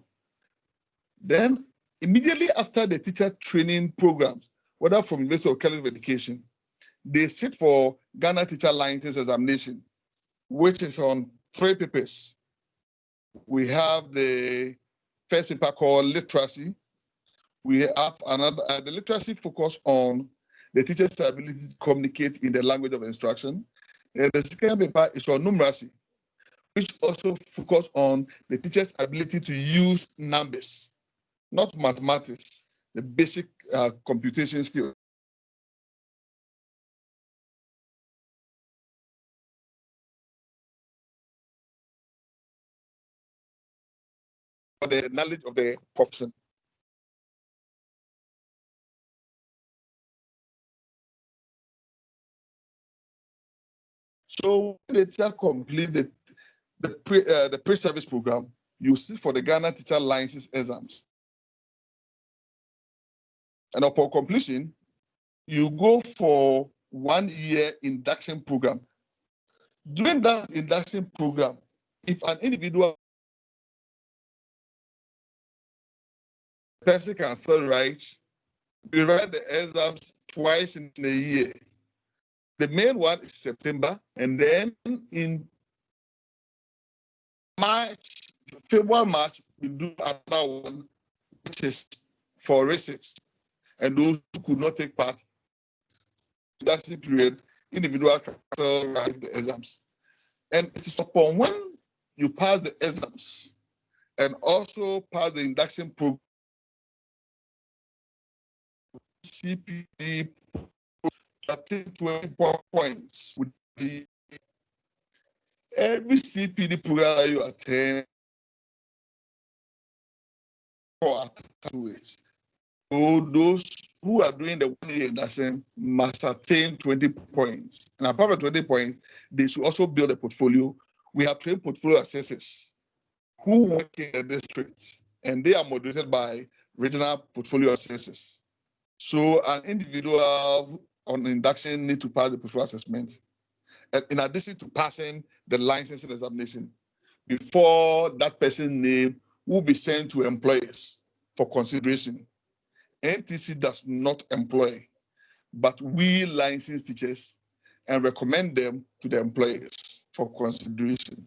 Then, immediately after the teacher training programs, whether from University of College of Education, they sit for Ghana Teacher License Examination, which is on 3 papers. We have the first paper called Literacy. We have another, the literacy focus on the teacher's ability to communicate in the language of instruction. And the second paper is on numeracy, which also focus on the teacher's ability to use numbers, not mathematics, the basic computation skill. The knowledge of the profession. So when the teacher complete the pre-service program, you sit for the Ghana Teacher License exams. And upon completion, you go for 1 year induction program. During that induction program, if an individual person can still write, we write the exams twice in a year. The main one is September, and then in March, February, March, we do another one, which is for research. And those who could not take part in that period, individual can still write the exams. And it is upon when you pass the exams and also pass the induction program, CPD, 20 points would be every CPD program that you attend or to it. So those who are doing the 1 year induction must attain 20 points. And apart from 20 points, they should also build a portfolio. We have trained portfolio assessors who work in the district, and they are moderated by regional portfolio assessors. So an individual on induction need to pass the portfolio assessment, and in addition to passing the licensing examination, before that person's name will be sent to employers for consideration. NTC does not employ, but we license teachers and recommend them to the employers for consideration.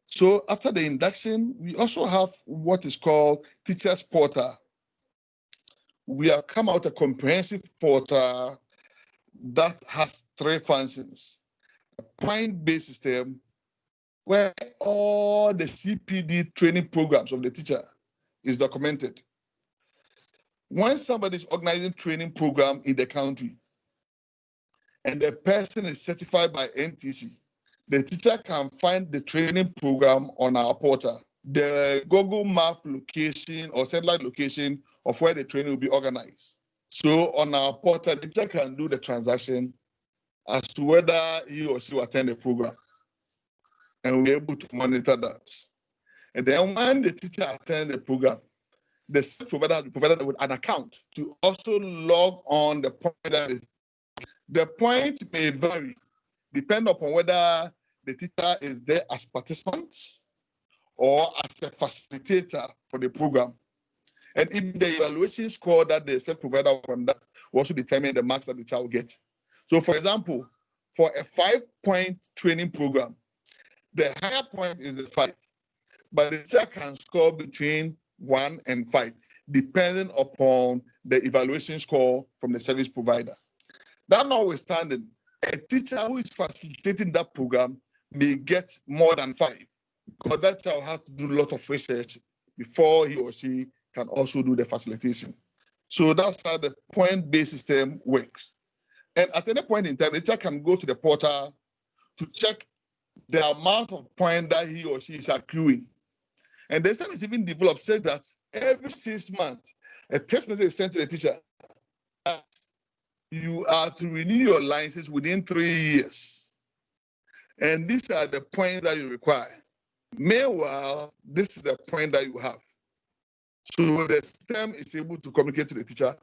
So after the induction, we also have what is called Teachers Portal. We have come out a comprehensive portal that has 3 functions. A point-based system where all the CPD training programs of the teacher is documented. When somebody is organizing training program in the country and the person is certified by NTC, the teacher can find the training program on our portal, the Google Map location or satellite location of where the training will be organized. So on our portal, the teacher can do the transaction as to whether he or she will attend the program, and we're able to monitor that. And then when the teacher attends the program, the provider has provided with an account to also log on the point that is. The point may vary, depending upon whether the teacher is there as participant or as a facilitator for the program. And if the evaluation score that the self-provider from that will also determine the marks that the child will get. So for example, for a 5-point training program, the higher point is the 5, but the teacher can score between 1 and 5, depending upon the evaluation score from the service provider. That notwithstanding, a teacher who is facilitating that program may get more than 5, because that child has to do a lot of research before he or she can also do the facilitation. So that's how the point-based system works. And at any point in time, the teacher can go to the portal to check the amount of points that he or she is accruing. And the system is even developed said that every 6 months, a text message is sent to the teacher that you are to renew your license within 3 years. And these are the points that you require. Meanwhile, this is the point that you have. So the system is able to communicate to the teacher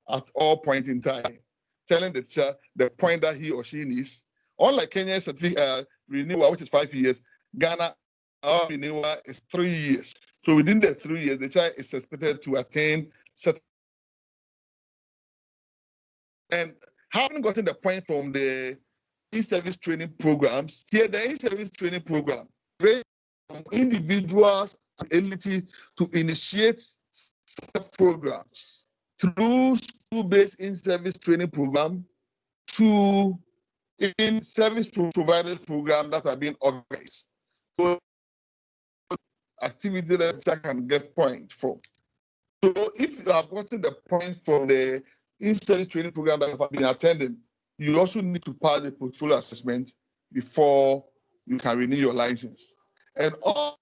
at all points in time, telling the teacher the point that he or she needs. Unlike Kenya's certificate renewal, which is 5 years, Ghana, our renewal is 3 years. So within the 3 years, the child is expected to attain certain. And having gotten the point from the in-service training programs, here the in-service training program trains individuals' ability to initiate programs through school-based in-service training program to in-service providers program that are being organized. So activity that I can get points from. So if you have gotten the point from the in-service training program that you have been attending, you also need to pass the portfolio assessment before you can renew your license. And all,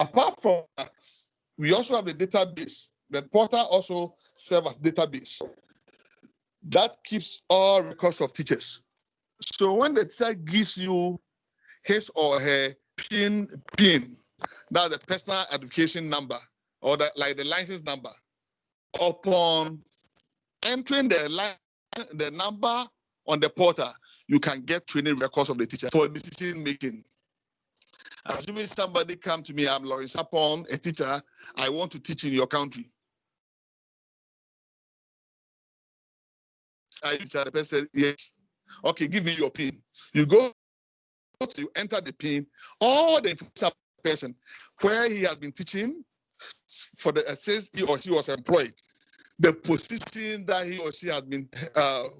apart from that, we also have the database. The portal also serves as database that keeps all records of teachers. So when the teacher gives you his or her PIN, that's the personal identification number, or like the license number, upon entering the number on the portal, you can get training records of the teacher for decision making. Assuming somebody come to me, I'm Lawrence Sapon, a teacher, I want to teach in your country. The person said, yes. Okay, give me your PIN. You go, you enter the PIN, all the person where he has been teaching for the says he or she was employed, the position that he or she has been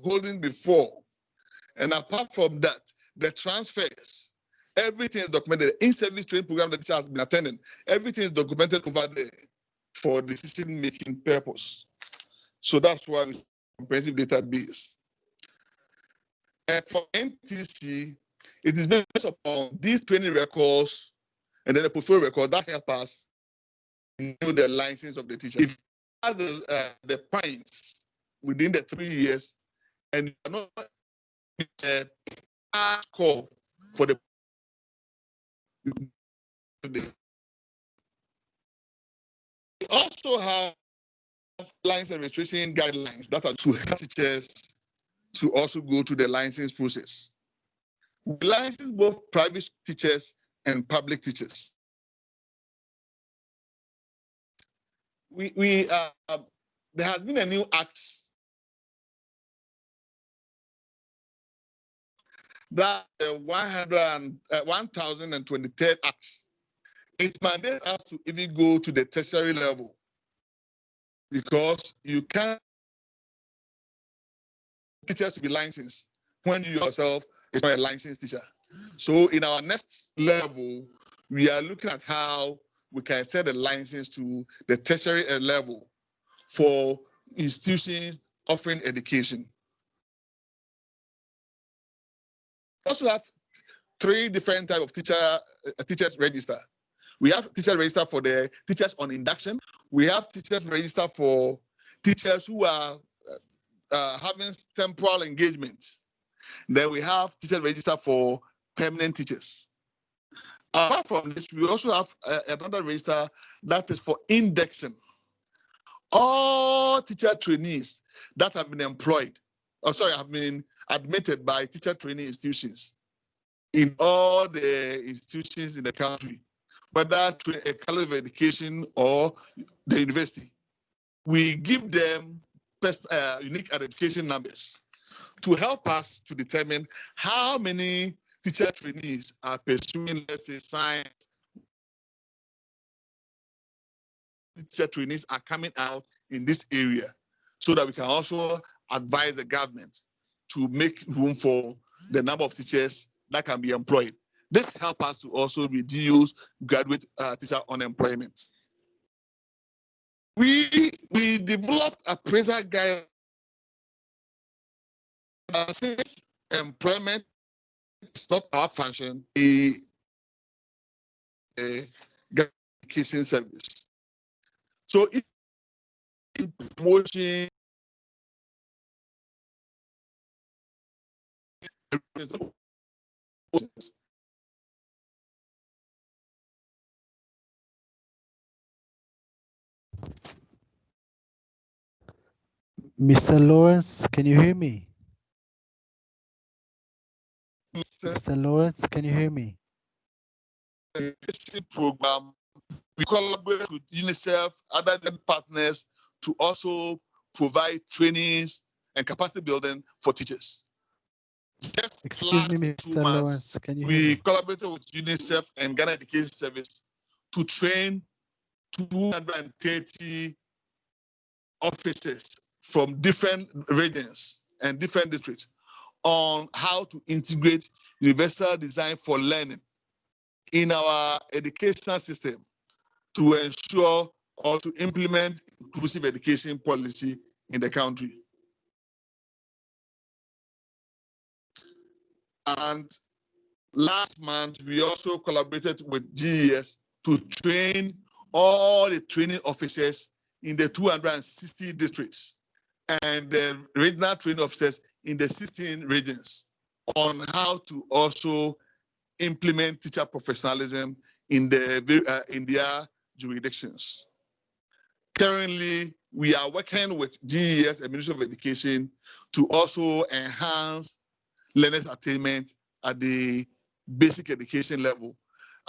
holding before. And apart from that, the transfers, everything is documented. In-service training program that the teacher has been attending, everything is documented over there for decision-making purpose. So that's why it's a comprehensive database. And for NTC, it is based upon these training records and then the portfolio record that help us know the license of the teacher. If you have the points within the 3 years and you are not score for the we also have license registration guidelines that are to help teachers to also go through the license process. We license both private teachers and public teachers. There has been a new act that 1023rd Act. It mandates us to even go to the tertiary level because you can't teachers to be licensed when you yourself is not a licensed teacher. So in our next level, we are looking at how we can set the license to the tertiary level for institutions offering education. We also have 3 different types of teachers register. We have teacher register for the teachers on induction. We have teachers register for teachers who are having temporal engagement. Then we have teacher register for permanent teachers. Apart from this, we also have another register that is for indexing. All teacher trainees that have been employed, have been admitted by teacher training institutions in all the institutions in the country, whether a college of education or the university. We give them unique identification numbers to help us to determine how many teacher trainees are pursuing, let's say, science. Teacher trainees are coming out in this area so that we can also advise the government to make room for the number of teachers that can be employed. This helps us to also reduce graduate teacher unemployment. we developed appraisal guide since employment is not our function. The education service. So if in promotion Mr. Lawrence, can you hear me? Mr. Lawrence, can you hear me? program, we collaborate with UNICEF, other partners to also provide trainings and capacity building for teachers. Just Excuse me, last 2 Mr. months, Lawrence, can you hear we me? collaborated with UNICEF and Ghana Education Service to train 230 officers from different regions and different districts on how to integrate universal design for learning in our education system to ensure or to implement inclusive education policy in the country. And last month, we also collaborated with GES to train all the training officers in the 260 districts and the regional training officers in the 16 regions on how to also implement teacher professionalism in their jurisdictions. Currently, we are working with GES and Ministry of Education to also enhance learners' attainment at the basic education level,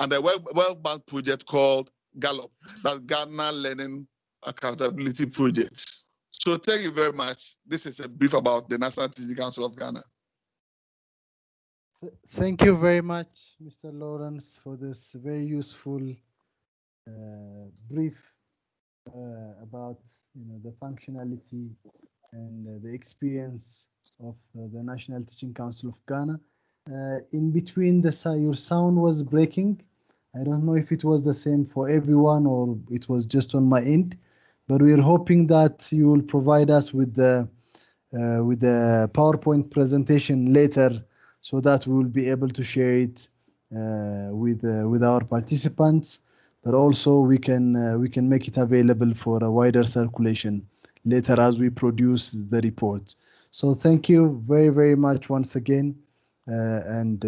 and the World Bank project called GALLOP, that's Ghana Learning Accountability Project. So thank you very much. This is a brief about the National Teaching Council of Ghana. Thank you very much, Mr. Lawrence, for this very useful brief about the functionality and the experience of the National Teaching Council of Ghana. In between, your sound was breaking. I don't know if it was the same for everyone or it was just on my end, but we're hoping that you will provide us with the PowerPoint presentation later, so that we will be able to share it with our participants. But also we can make it available for a wider circulation later as we produce the report. So thank you very, very much once again, and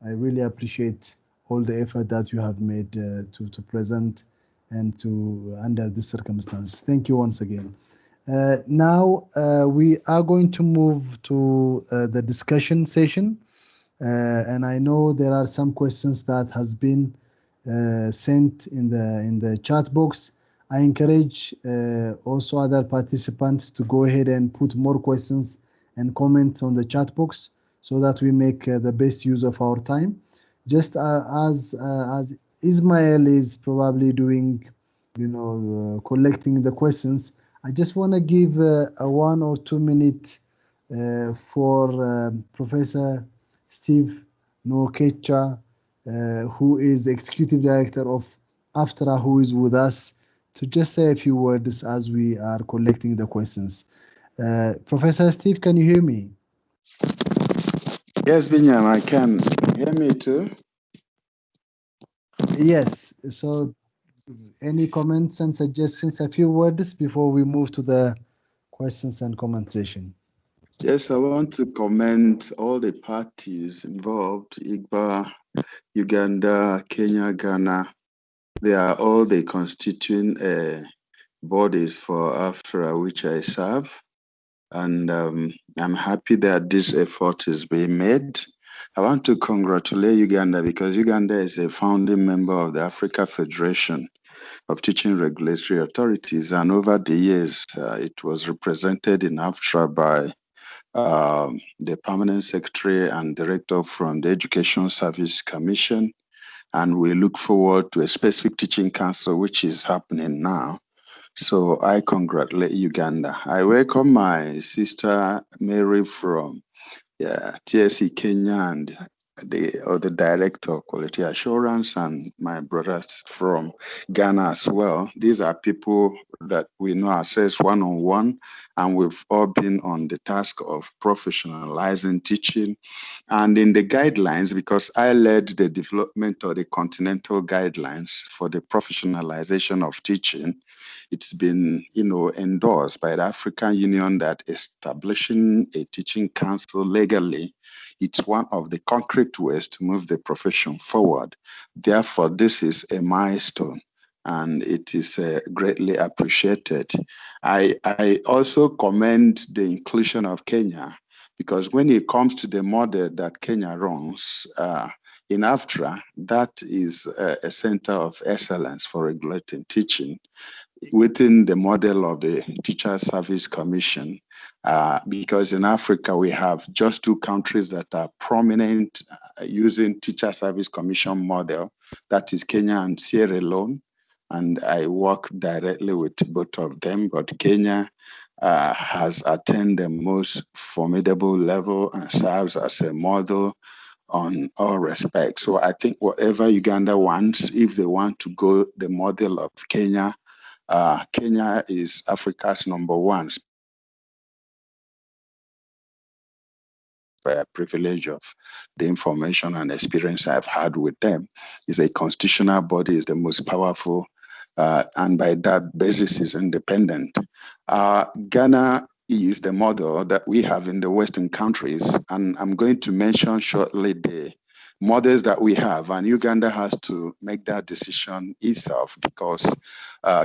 I really appreciate all the effort that you have made to present and to under this circumstance. Thank you once again. Now we are going to move to the discussion session, and I know there are some questions that has been sent in the chat box. I encourage also other participants to go ahead and put more questions and comments on the chat box so that we make the best use of our time. Just as Ismail is probably doing, collecting the questions, I just want to give a 1 or 2 minute for Professor Steve Nokecha, who is the Executive Director of AFTRA, who is with us, to just say a few words as we are collecting the questions. Professor Steve, can you hear me? Yes, Binyam, I can. Hear me too? Yes. So any comments and suggestions, a few words before we move to the questions and comment session? Yes, I want to commend all the parties involved, IGBA, Uganda, Kenya, Ghana. They are all the constituent bodies for AFRA, which I serve. And I'm happy that this effort is being made. I want to congratulate Uganda because Uganda is a founding member of the Africa Federation of Teaching Regulatory Authorities. And over the years, it was represented in AFTRA by the permanent secretary and director from the Education Service Commission. And we look forward to a specific teaching council, which is happening now. So I congratulate Uganda. I welcome my sister Mary from TSC Kenya and the director of quality assurance, and my brothers from Ghana as well. These are people that we know ourselves one-on-one, and we've all been on the task of professionalizing teaching. And in the guidelines, because I led the development of the continental guidelines for the professionalization of teaching, it's been, endorsed by the African Union that establishing a teaching council legally, it's one of the concrete ways to move the profession forward. Therefore, this is a milestone, and it is greatly appreciated. I also commend the inclusion of Kenya, because when it comes to the model that Kenya runs, in AFTRA, that is a center of excellence for regulating teaching within the model of the Teacher Service Commission, because in Africa we have just two countries that are prominent using Teacher Service Commission model, that is Kenya and Sierra Leone. And I work directly with both of them, but Kenya has attained the most formidable level and serves as a model on all respects. So I think whatever Uganda wants, if they want to go the model of Kenya, Kenya is Africa's #1 privilege of the information and experience I've had with them. Is a constitutional body, is the most powerful, and by that basis is independent. Ghana is the model that we have in the Western countries, and I'm going to mention shortly the models that we have, and Uganda has to make that decision itself, because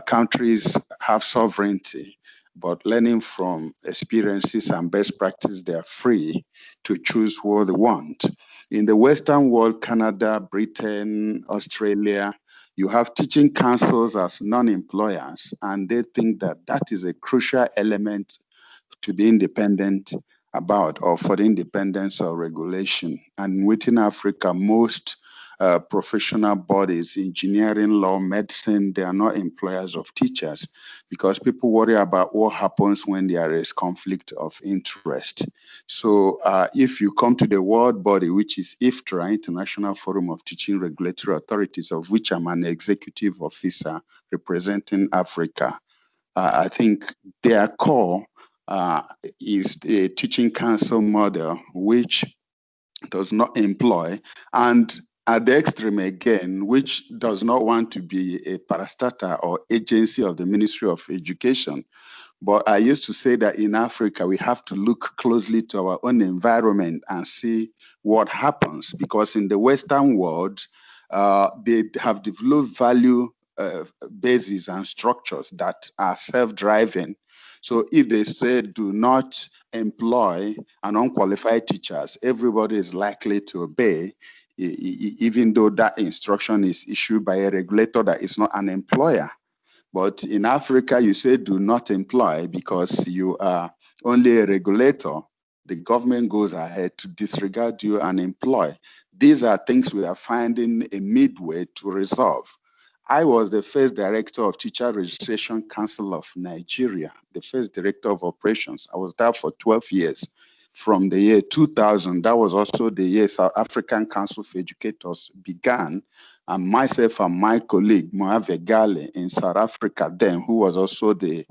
countries have sovereignty, but learning from experiences and best practice, they are free to choose what they want. In the Western world, Canada, Britain, Australia, you have teaching councils as non-employers, and they think that that is a crucial element to be independent about, or for the independence of regulation. And within Africa, most professional bodies, engineering, law, medicine, they are not employers of teachers, because people worry about what happens when there is conflict of interest. So if you come to the world body, which is IFTRA, International Forum of Teaching Regulatory Authorities, of which I'm an executive officer representing Africa, I think their core is the teaching council model, which does not employ, and at the extreme again, which does not want to be a parastatal or agency of the Ministry of Education. But I used to say that in Africa, we have to look closely to our own environment and see what happens, because in the Western world, they have developed value bases and structures that are self-driving. So if they say do not employ an unqualified teachers, everybody is likely to obey, even though that instruction is issued by a regulator that is not an employer. But in Africa, you say do not employ because you are only a regulator. The government goes ahead to disregard you and employ. These are things we are finding a midway to resolve. I was the first director of Teacher Registration Council of Nigeria, the first director of operations. I was there for 12 years. From the year 2000, that was also the year South African Council for Educators began. And myself and my colleague, Moave Gale in South Africa then, who was also the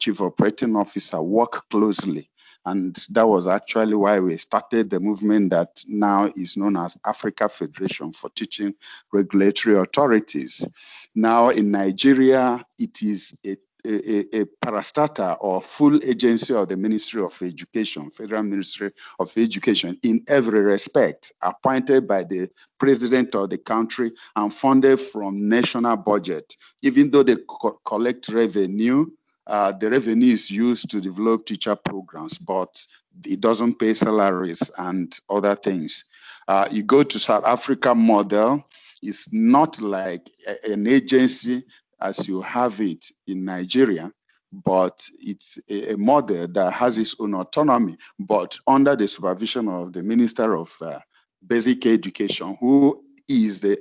chief operating officer, worked closely. And that was actually why we started the movement that now is known as Africa Federation for Teaching Regulatory Authorities. Now in Nigeria, it is a parastatal or full agency of the Ministry of Education, Federal Ministry of Education, in every respect, appointed by the president of the country and funded from national budget. Even though they collect revenue, the revenue is used to develop teacher programs, but it doesn't pay salaries and other things. You go to South Africa model, it's not like an agency as you have it in Nigeria, but it's a model that has its own autonomy, but under the supervision of the Minister of Basic Education, who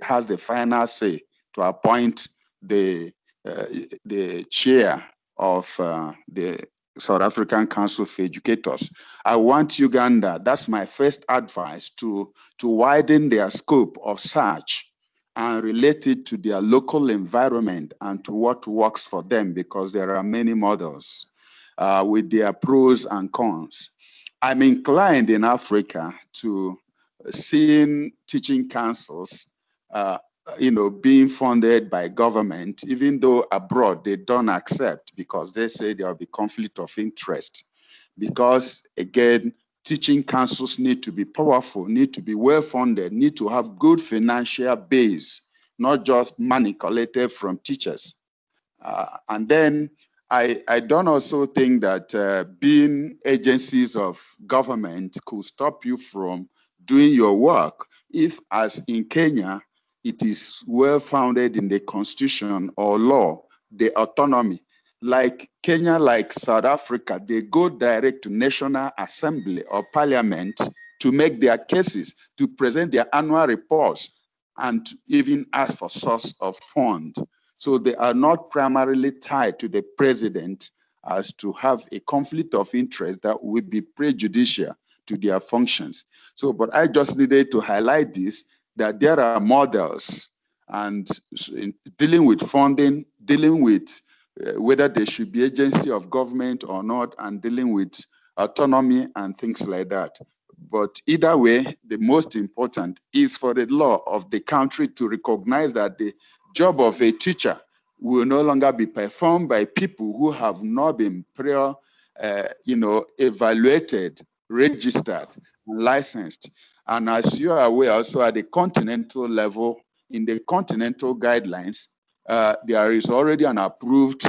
has the final say to appoint the chair of the South African Council for Educators. I want Uganda, that's my first advice, to widen their scope of search and relate it to their local environment and to what works for them, because there are many models with their pros and cons. I'm inclined in Africa to seeing teaching councils being funded by government, even though abroad they don't accept because they say there will be conflict of interest. Because again, teaching councils need to be powerful, need to be well funded, need to have good financial base, not just money collected from teachers. And then I don't also think that being agencies of government could stop you from doing your work if, as in Kenya, it is well founded in the constitution or law, the autonomy. Like Kenya, like South Africa, they go direct to National Assembly or Parliament to make their cases, to present their annual reports, and even ask for source of fund. So they are not primarily tied to the president as to have a conflict of interest that would be prejudicial to their functions. So, but I just needed to highlight this, that there are models, and in dealing with funding, dealing with whether they should be agency of government or not, and dealing with autonomy and things like that. But either way, the most important is for the law of the country to recognize that the job of a teacher will no longer be performed by people who have not been evaluated, registered, and licensed. And as you are aware, also at the continental level, in the continental guidelines, there is already an approved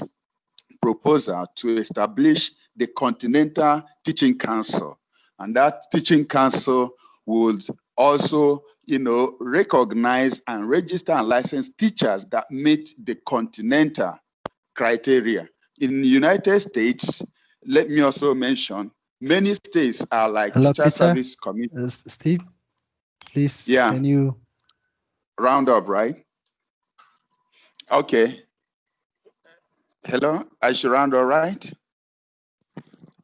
proposal to establish the Continental Teaching Council. And that teaching council would also, recognize and register and license teachers that meet the continental criteria. In the United States, let me also mention, many states are like Hello, teacher Peter. service commission. Steve, please, Yeah. can you Round up, right? Okay. Hello, I should round up, right?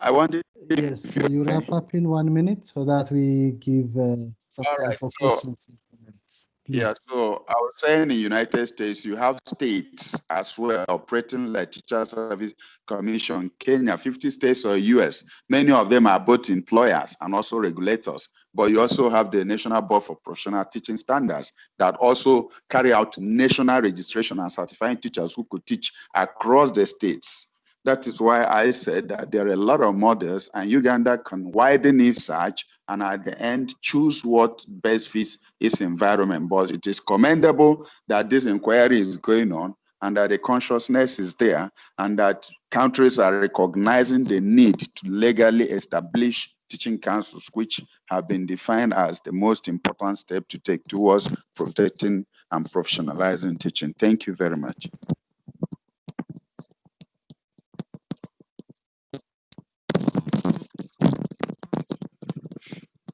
I wanted. Yes, can you wrap up in 1 minute so that we give some All time right, for so questions and comments, please? yeah, so I was saying in the United States, you have states as well operating like Teacher Service Commission, Kenya, 50 states or US. Many of them are both employers and also regulators, but you also have the National Board for Professional Teaching Standards that also carry out national registration and certifying teachers who could teach across the states. That is why I said that there are a lot of models, and Uganda can widen its search and at the end choose what best fits its environment. But it is commendable that this inquiry is going on and that the consciousness is there and that countries are recognizing the need to legally establish teaching councils, which have been defined as the most important step to take towards protecting and professionalizing teaching. Thank you very much.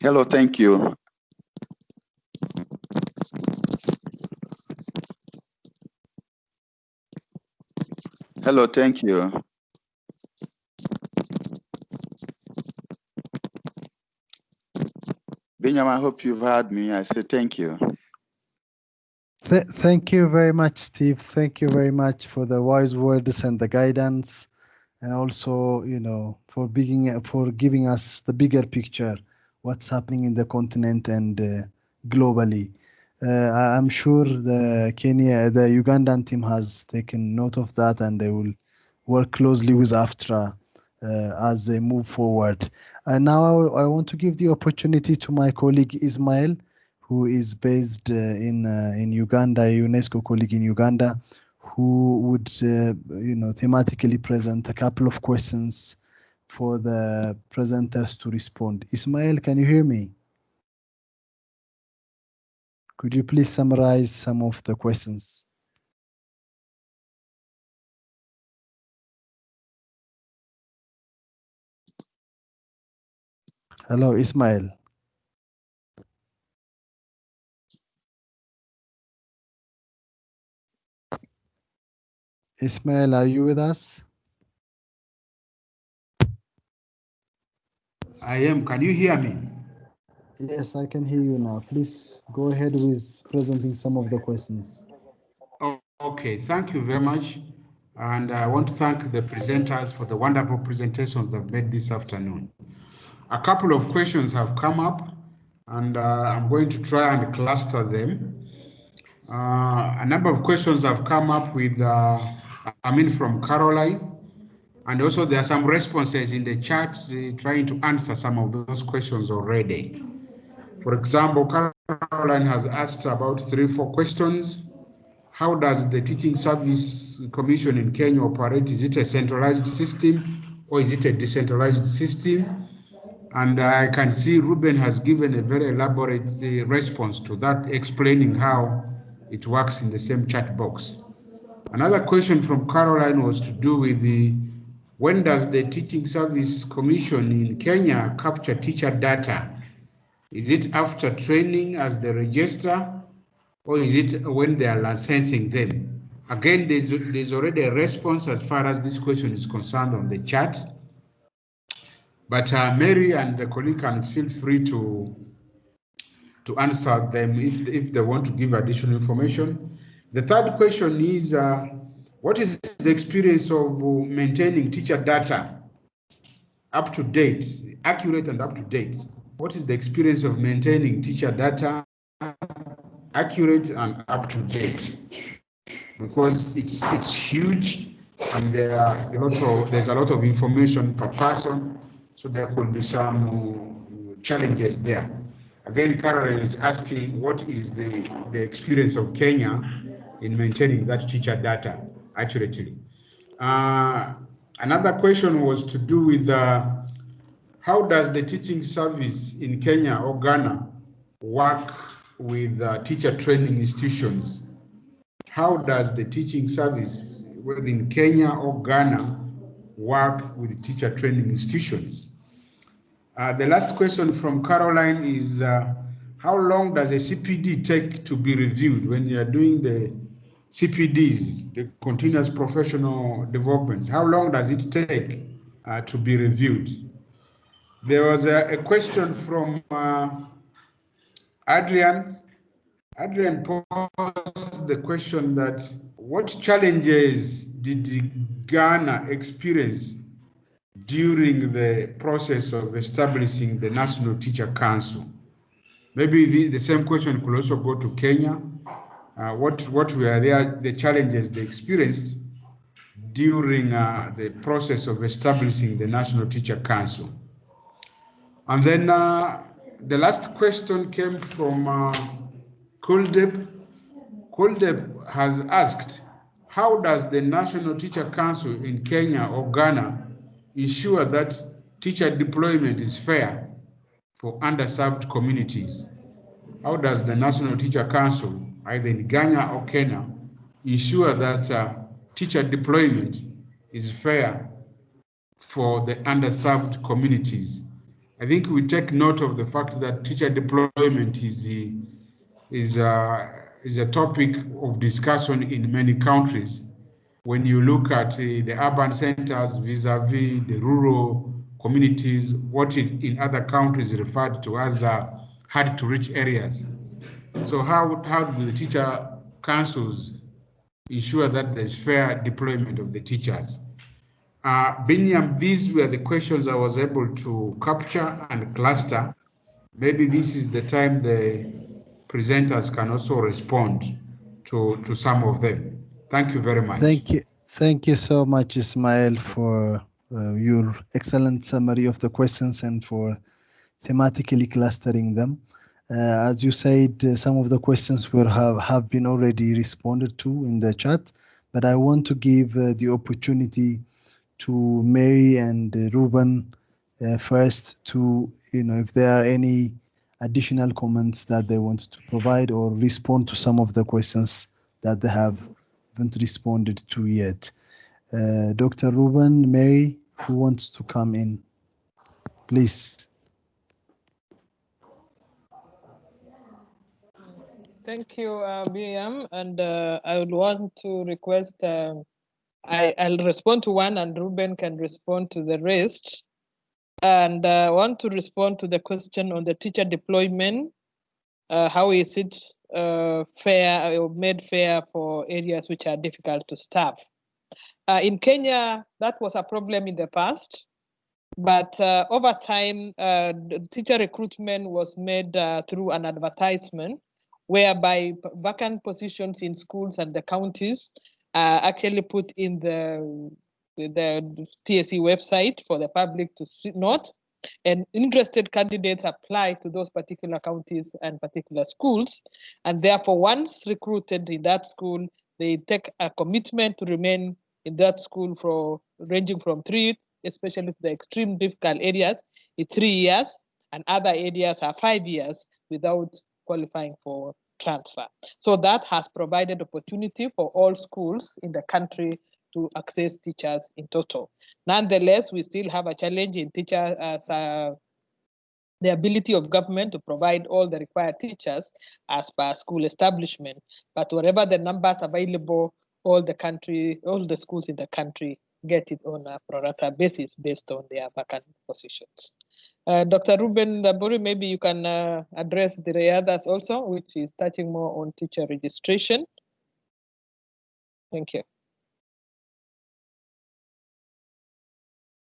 Hello, thank you. Hello, thank you. Binyam, I hope you've heard me. I say thank you. Thank you very much, Steve. Thank you very much for the wise words and the guidance, and also, for giving us the bigger picture, what's happening in the continent and globally. I'm sure the Ugandan team has taken note of that, and they will work closely with AFTRA as they move forward. And now I want to give the opportunity to my colleague Ismail, who is based in Uganda, a UNESCO colleague in Uganda, who would, thematically present a couple of questions for the presenters to respond. Ismail, can you hear me? Could you please summarize some of the questions? Hello, Ismail. Ismail, are you with us? I am. Can you hear me? Yes, I can hear you now. Please go ahead with presenting some of the questions. Okay, thank you very much. And I want to thank the presenters for the wonderful presentations they've made this afternoon. A couple of questions have come up, and I'm going to try and cluster them. A number of questions have come up with, from Caroline, and also there are some responses in the chat trying to answer some of those questions already. For example, Caroline has asked about 3-4 questions. How does the Teaching Service Commission in Kenya operate? Is it a centralized system or is it a decentralized system? And I can see Ruben has given a very elaborate response to that, explaining how it works in the same chat box. Another question from Caroline was to do with when does the Teaching Service Commission in Kenya capture teacher data? Is it after training as the registrar, or is it when they are licensing them? Again, there's already a response as far as this question is concerned on the chat. But Mary and the colleague can feel free to answer them if they want to give additional information. The third question is, what is the experience of maintaining teacher data up to date, accurate and up to date? What is the experience of maintaining teacher data accurate and up to date? Because it's huge, and there's a lot of information per person, so there could be some challenges there. Again, Caroline is asking what is the experience of Kenya in maintaining that teacher data accurately. Another question was to do with how does the teaching service in Kenya or Ghana work with teacher training institutions? How does the teaching service within Kenya or Ghana work with teacher training institutions? The last question from Caroline is, how long does a CPD take to be reviewed when you are doing the CPDs, the continuous professional developments? How long does it take to be reviewed? There was a question from Adrian. Adrian posed the question that what challenges did Ghana experience during the process of establishing the National Teacher Council? Maybe the same question could also go to Kenya. What were the challenges they experienced during the process of establishing the National Teacher Council? And then the last question came from Kuldeb. Kuldeb has asked, how does the National Teacher Council in Kenya or Ghana ensure that teacher deployment is fair for underserved communities? How does the National Teacher Council, either in Ghana or Kenya, ensure that teacher deployment is fair for the underserved communities? I think we take note of the fact that teacher deployment is a topic of discussion in many countries. When you look at the urban centers vis-a-vis the rural communities, what in other countries referred to as hard to reach areas. So how do the teacher councils ensure that there's fair deployment of the teachers? Binyam, these were the questions I was able to capture and cluster. Maybe this is the time the presenters can also respond to some of them. Thank you very much. Thank you so much, Ismail, for your excellent summary of the questions and for thematically clustering them. As you said, some of the questions have been already responded to in the chat, but I want to give the opportunity to Mary and Ruben first to, if there are any additional comments that they want to provide or respond to some of the questions that they haven't responded to yet. Dr. Ruben, Mary, who wants to come in? Please. Thank you, Miriam. And I would want to request, I'll respond to one and Ruben can respond to the rest. And I want to respond to the question on the teacher deployment. How is it fair or made fair for areas which are difficult to staff? In Kenya, that was a problem in the past, but over time, teacher recruitment was made through an advertisement, whereby vacant positions in schools and the counties are actually put in the TSC website for the public to note, and interested candidates apply to those particular counties and particular schools. And therefore, once recruited in that school, they take a commitment to remain in that school for ranging from 3, especially to the extreme difficult areas, is 3 years, and other areas are 5 years without qualifying for transfer. So that has provided opportunity for all schools in the country to access teachers in total. Nonetheless, we still have a challenge in teacher the ability of government to provide all the required teachers as per school establishment. But wherever the numbers available, all the schools in the country get it on a pro rata basis based on their vacant positions. Dr. Ruben Daburi, maybe you can address the others also, which is touching more on teacher registration. Thank you.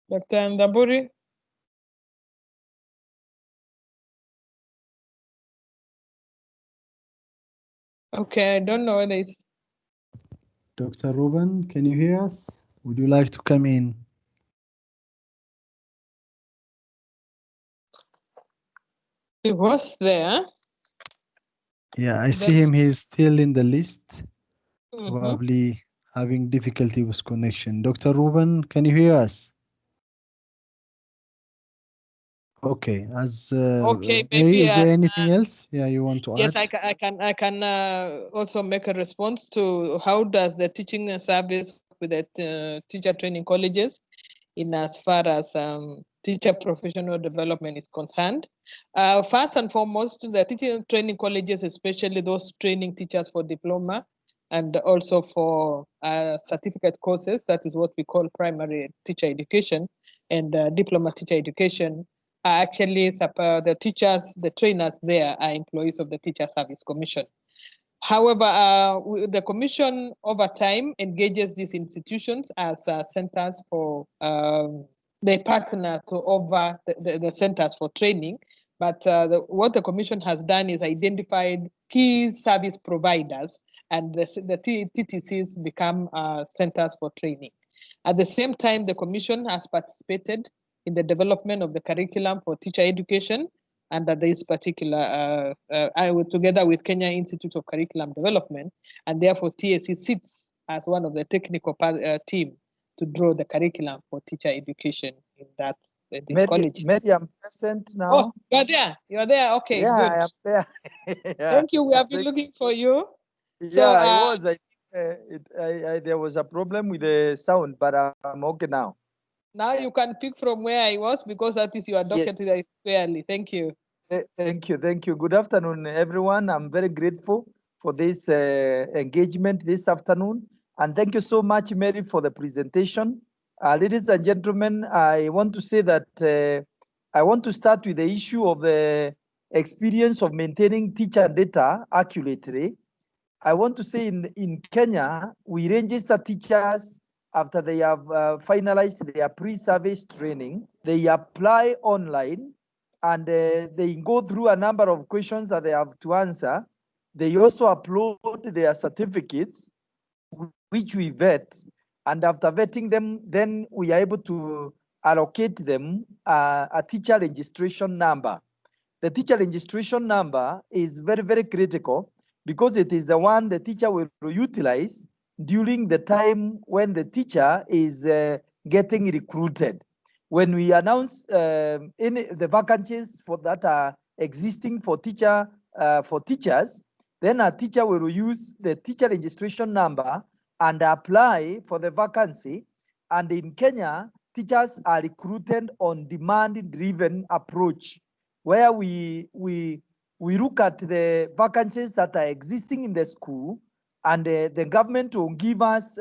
Dr. Ndaburi? Okay, I don't know whether it's... Dr. Ruben, can you hear us? Would you like to come in? He was there. Yeah, I see him. He's still in the list, probably having difficulty with connection. Dr. Ruben, can you hear us? Okay, okay, maybe is there anything else? Yeah, you want to add? Yes, I can also make a response to how does the teaching service with the teacher training colleges in as far as teacher professional development is concerned. First and foremost, the teaching training colleges, especially those training teachers for diploma and also for certificate courses, that is what we call primary teacher education and diploma teacher education, are actually the teachers, the trainers there are employees of the Teacher Service Commission. However, the commission over time engages these institutions as centers for, they partner to over the centers for training. But what the commission has done is identified key service providers, and the TTCs become centers for training. At the same time, the commission has participated in the development of the curriculum for teacher education under this particular, together with Kenya Institute of Curriculum Development, and therefore TSC sits as one of the technical team to draw the curriculum for teacher education in that this college. Mary, I'm present now. Oh, you're there. You're there. Okay, yeah, good. I am there. Yeah. Thank you. We have been looking for you. Yeah, so, it was. There was a problem with the sound, but I'm okay now. Now you can pick from where I was because that is your docket clearly. Thank you. Thank you. Thank you. Good afternoon, everyone. I'm very grateful for this engagement this afternoon. And thank you so much, Mary, for the presentation. Ladies and gentlemen, I want to say that I want to start with the issue of the experience of maintaining teacher data accurately. I want to say in Kenya, we register teachers after they have finalized their pre-service training. They apply online and they go through a number of questions that they have to answer. They also upload their certificates, which we vet. And after vetting them, then we are able to allocate them a teacher registration number. The teacher registration number is very, very critical because it is the one the teacher will utilize during the time when the teacher is getting recruited. When we announce the vacancies that are existing for teachers, then a teacher will use the teacher registration number and apply for the vacancy. And in Kenya, teachers are recruited on demand-driven approach, where we look at the vacancies that are existing in the school, and the government will give us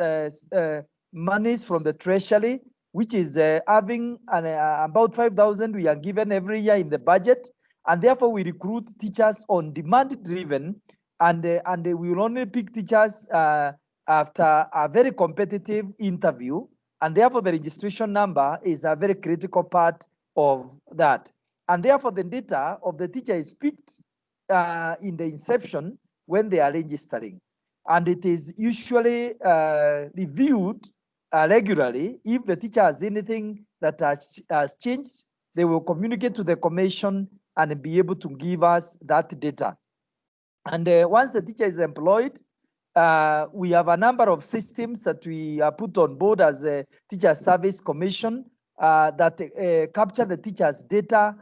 monies from the treasury which is having about 5,000 we are given every year in the budget. And therefore we recruit teachers on demand driven, and we will only pick teachers after a very competitive interview. And therefore the registration number is a very critical part of that. And therefore the data of the teacher is picked in the inception when they are registering. And it is usually reviewed regularly. If the teacher has anything that has changed, they will communicate to the commission and be able to give us that data. And once the teacher is employed, we have a number of systems that we put on board as a Teacher Service Commission that capture the teacher's data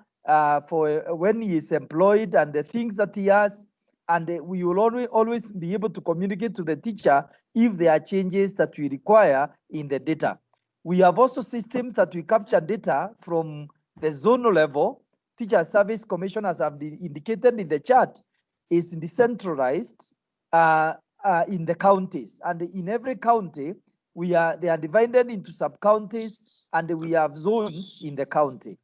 for when he is employed and the things that he has. And we will always be able to communicate to the teacher if there are changes that we require in the data. We have also systems that we capture data from the zonal level. Teacher Service Commission, as I've indicated in the chart, is decentralized in the counties. And in every county, they are divided into sub-counties, and we have zones in the county.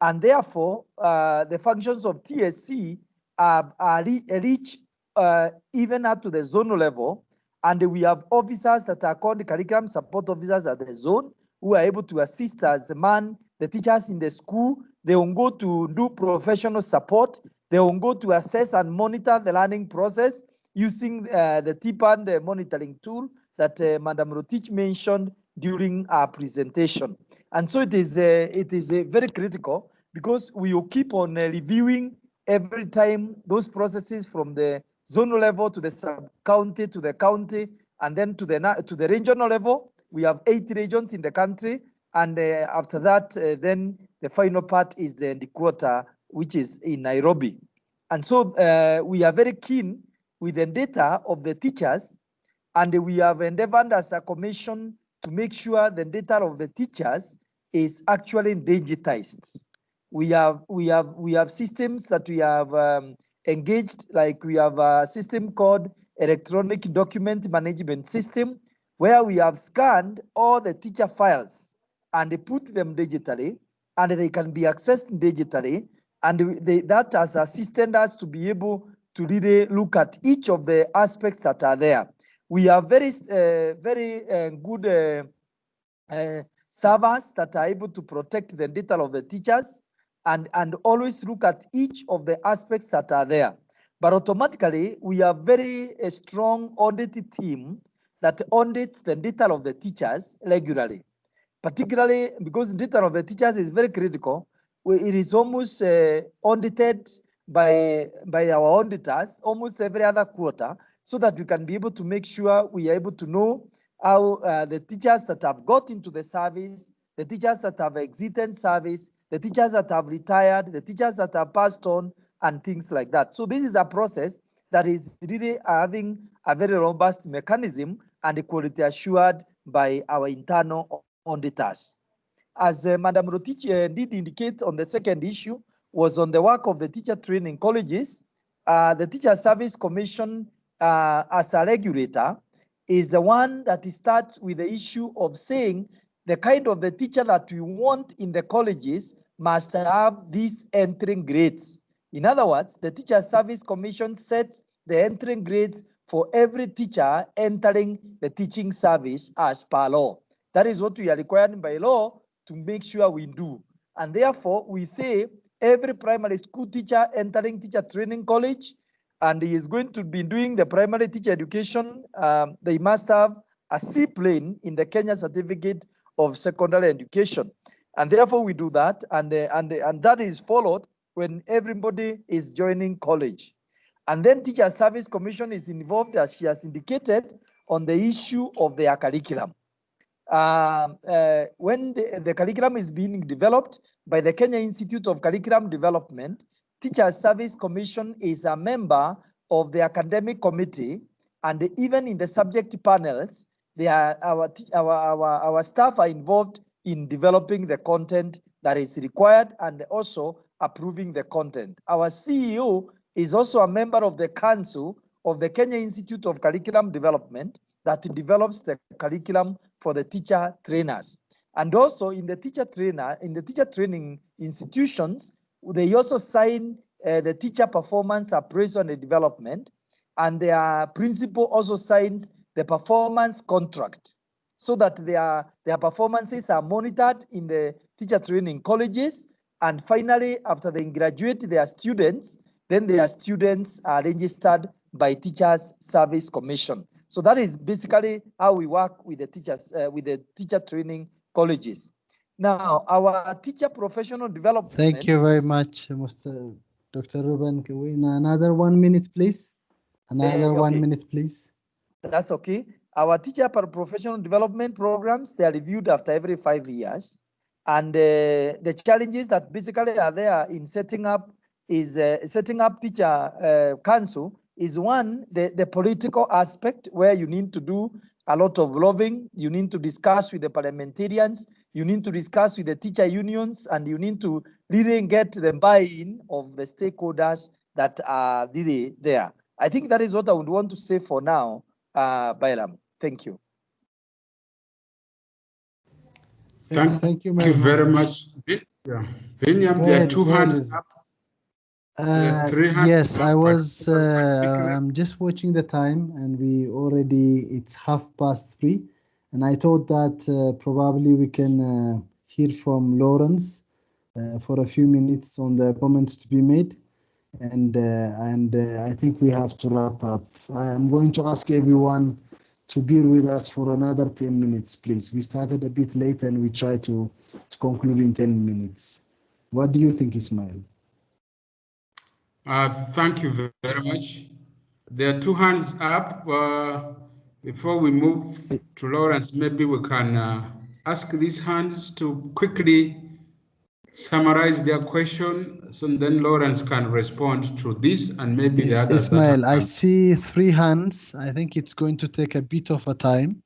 And therefore, the functions of TSC reach even up to the zonal level. And we have officers that are called curriculum support officers at the zone, who are able to assist as the teachers in the school. They will go to do professional support. They will go to assess and monitor the learning process using the TPAN monitoring tool that Madam Rotich mentioned during our presentation. And so it is very critical, because we will keep on reviewing every time those processes from the zonal level to the sub-county to the county, and then to the regional level. We have 8 regions in the country, and after that, then the final part is the quarter, which is in Nairobi. And so we are very keen with the data of the teachers, and we have endeavored as a commission to make sure the data of the teachers is actually digitized. We have systems that we have engaged, like we have a system called Electronic Document Management System, where we have scanned all the teacher files and they put them digitally, and they can be accessed digitally, and that has assisted us to be able to really look at each of the aspects that are there. We have very good servers that are able to protect the data of the teachers and always look at each of the aspects that are there. But automatically, we have very strong audit team that audits the data of the teachers regularly, particularly because the data of the teachers is very critical. It is almost audited by our auditors almost every other quarter, so that we can be able to make sure we are able to know how the teachers that have got into the service, the teachers that have exited service, the teachers that have retired, the teachers that have passed on, and things like that. So this is a process that is really having a very robust mechanism and quality assured by our internal auditors. As Madam Rotich did indicate on the second issue, was on the work of the teacher training colleges. The Teacher Service Commission, as a regulator, is the one that starts with the issue of saying the kind of the teacher that we want in the colleges must have these entering grades. In other words, the Teacher Service Commission sets the entering grades for every teacher entering the teaching service as per law. That is what we are required by law to make sure we do. And therefore, we say every primary school teacher entering teacher training college, and he is going to be doing the primary teacher education, they must have a C plane in the Kenya Certificate of Secondary Education. And therefore we do that, and that is followed when everybody is joining college. And then Teacher Service Commission is involved, as she has indicated, on the issue of their curriculum. When the curriculum is being developed by the Kenya Institute of Curriculum Development, Teacher Service Commission is a member of the academic committee, and even in the subject panels, our staff are involved in developing the content that is required and also approving the content. Our CEO is also a member of the council of the Kenya Institute of Curriculum Development that develops the curriculum for the teacher trainers. And also in the teacher training institutions, they also sign the teacher performance appraisal and development, and their principal also signs the performance contract, so that their performances are monitored in the teacher training colleges. And finally, after they graduate their students, then their students are registered by Teachers Service Commission. So that is basically how we work with the teachers, with the teacher training colleges. Now, our teacher professional development. Thank you very much, Mr. Dr. Ruben. Can we another 1 minute, please? Another Okay. 1 minute, please. That's okay. Our teacher professional development programs, they are reviewed after every 5 years. And the challenges that basically are there in setting up teacher council is one, the political aspect, where you need to do a lot of lobbying. You need to discuss with the parliamentarians. You need to discuss with the teacher unions, and you need to really get the buy-in of the stakeholders that are really there. I think that is what I would want to say for now, Bairam. Thank you. Thank you very much. Yeah. Viniam, there are two hands up. Yes, I was. I'm just watching the time, and it's 3:30, and I thought that probably we can hear from Lawrence for a few minutes on the comments to be made, and I think we have to wrap up. I am going to ask everyone to bear with us for another 10 minutes, please. We started a bit late, and we try to conclude in 10 minutes. What do you think, Ismail? Thank you very much. There are two hands up. Before we move to Lawrence, maybe we can ask these hands to quickly summarize their question, so then Lawrence can respond to this, and maybe the others. Ismail, I see 3 hands. I think it's going to take a bit of a time.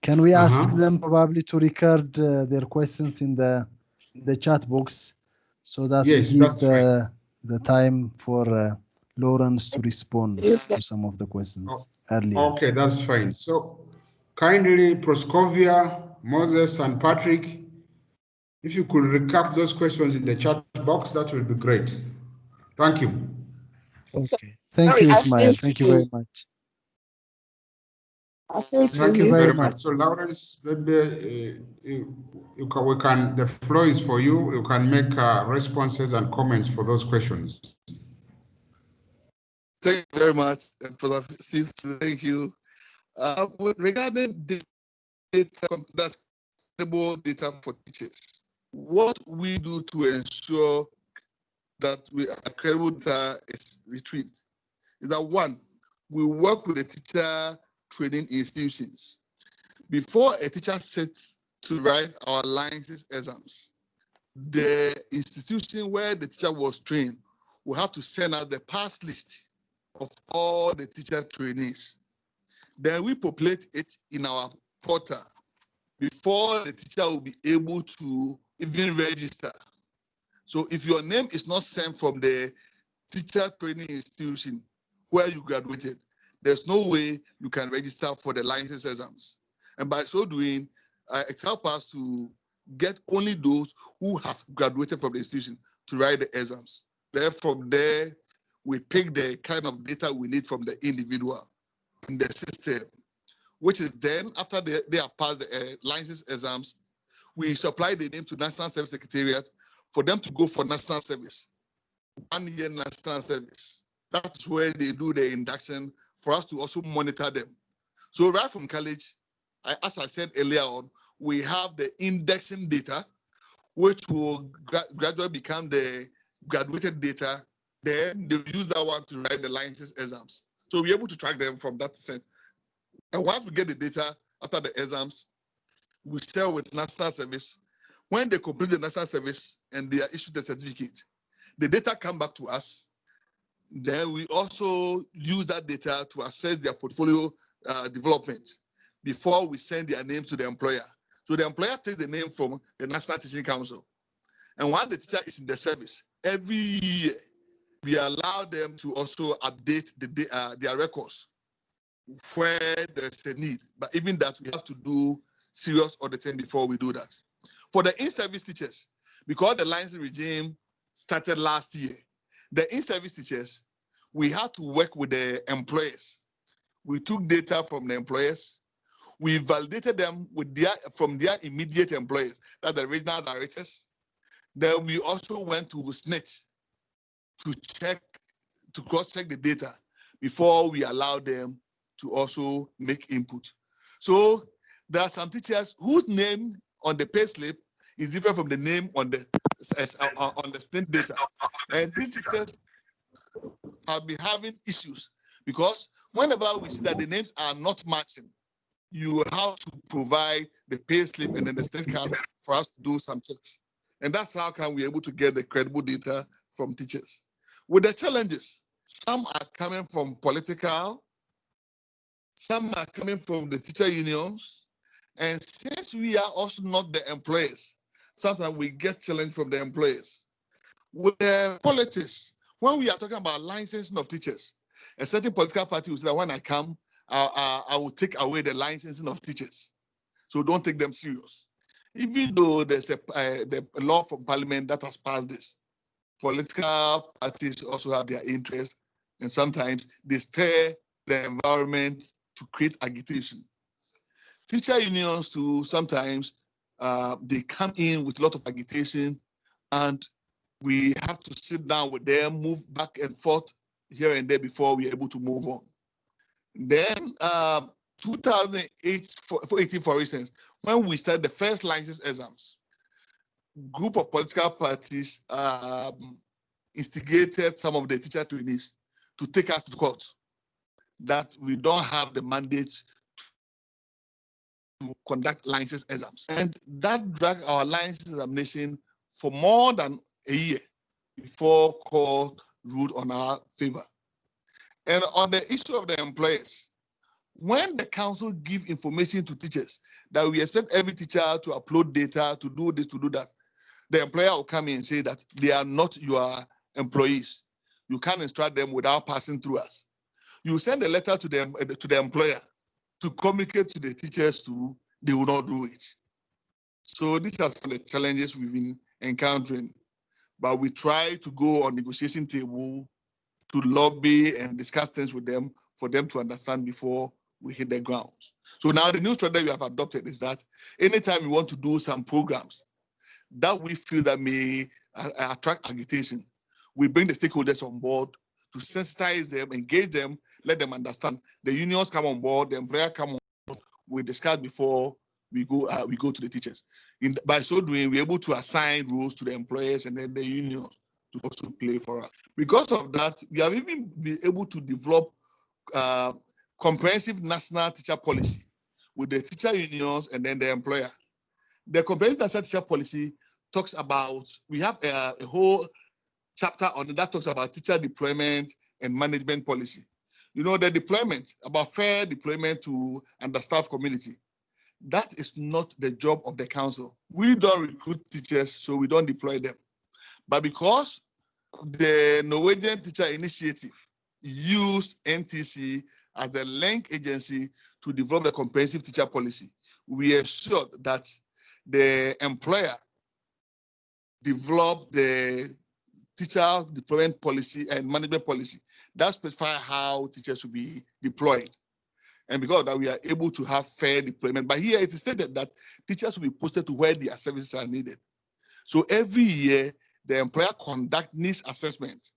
Can we ask them probably to record their questions in the chat box, so that we give the time for Lawrence to respond to some of the questions earlier? Okay, that's fine. So kindly, Proscovia, Moses, and Patrick, if you could recap those questions in the chat box, that would be great. Thank you. Okay. Thank you, Ismail. Thank you very much. Thank you very much. So, Lawrence, maybe the floor is for you. You can make responses and comments for those questions. Thank you very much, Professor Steve. Thank you. Regarding data, that's data for teachers, what we do to ensure that credible data is retrieved is that, one, we work with the teacher training institutions. Before a teacher sits to write our license exams, the institution where the teacher was trained will have to send out the pass list of all the teacher trainees. Then we populate it in our portal before the teacher will be able to even register. So if your name is not sent from the teacher training institution where you graduated, there's no way you can register for the license exams. And by so doing, it helps us to get only those who have graduated from the institution to write the exams. Then from there, we pick the kind of data we need from the individual in the system, which is then, after they have passed the license exams, we supply the name to National Service Secretariat for them to go for national service, 1 year national service. That's where they do the induction for us to also monitor them. So right from college, as I said earlier on, we have the indexing data, which will gradually become the graduated data. Then they use that one to write the license exams. So we're able to track them from that sense. And once we get the data after the exams, we share with national service. When they complete the national service and they are issued the certificate, the data come back to us. Then we also use that data to assess their portfolio development before we send their name to the employer. So the employer takes the name from the National Teaching Council. And while the teacher is in the service, every year, we allow them to also update their records where there's a need. But even that, we have to do serious auditing before we do that. For the in-service teachers, because the license regime started last year, the in-service teachers, we had to work with the employers. We took data from the employers. We validated them with from their immediate employers, that's the regional directors. Then we also went to SNET to cross-check the data before we allow them to also make input. So there are some teachers whose name on the payslip is different from the name on the SNET data, and these teachers have been having issues because whenever we see that the names are not matching, you have to provide the payslip and then the SNET card for us to do some checks. And that's how can we able to get the credible data from teachers. With the challenges, some are coming from political, some are coming from the teacher unions, and since we are also not the employers, sometimes we get challenged from the employers. With the politics, when we are talking about licensing of teachers, a certain political party will say that when I come, I will take away the licensing of teachers. So don't take them serious. Even though there's the law from parliament that has passed this, political parties also have their interests, and sometimes they stir the environment to create agitation. Teacher unions too, sometimes they come in with a lot of agitation, and we have to sit down with them, move back and forth here and there before we're able to move on. Then 2018, for instance, when we started the first license exams, group of political parties instigated some of the teacher trainees to take us to court that we don't have the mandate to conduct license exams. And that dragged our license examination for more than a year before court ruled on our favor. And on the issue of the employers, when the council give information to teachers that we expect every teacher to upload data, to do this, to do that, the employer will come in and say that they are not your employees. You can't instruct them without passing through us. You send a letter to the employer to communicate to the teachers too, they will not do it. So these are some of the challenges we've been encountering. But we try to go on negotiation table to lobby and discuss things with them for them to understand before we hit the ground. So now the new strategy we have adopted is that anytime we want to do some programs that we feel that may attract agitation, we bring the stakeholders on board to sensitize them, engage them, let them understand. The unions come on board, the employer come on board. We discuss before we go to the teachers. By so doing, we're able to assign roles to the employers and then the unions to also play for us. Because of that, we have even been able to develop comprehensive national teacher policy with the teacher unions and then the employer. The comprehensive national teacher policy talks about, we have a whole chapter on it that talks about teacher deployment and management policy. You know, the deployment, about fair deployment to understaffed community. That is not the job of the council. We don't recruit teachers, so we don't deploy them. But because the Norwegian Teacher Initiative used NTC as the link agency to develop the comprehensive teacher policy, we ensured that the employer developed the teacher deployment policy and management policy that specify how teachers should be deployed. And because of that, we are able to have fair deployment. But here it is stated that teachers will be posted to where their services are needed. So every year, the employer conduct needs assessment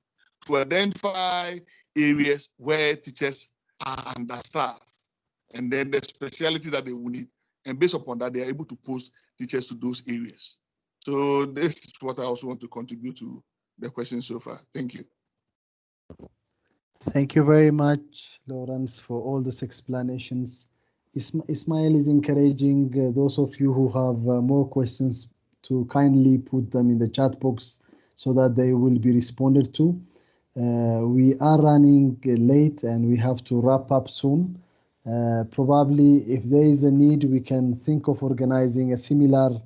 to identify areas where teachers are understaffed, and then the specialty that they will need. And based upon that, they are able to post teachers to those areas. So this is what I also want to contribute to the question so far. Thank you. Thank you very much, Lawrence, for all these explanations. Ismail is encouraging those of you who have more questions to kindly put them in the chat box so that they will be responded to. We are running late and we have to wrap up soon. Probably if there is a need, we can think of organizing a similar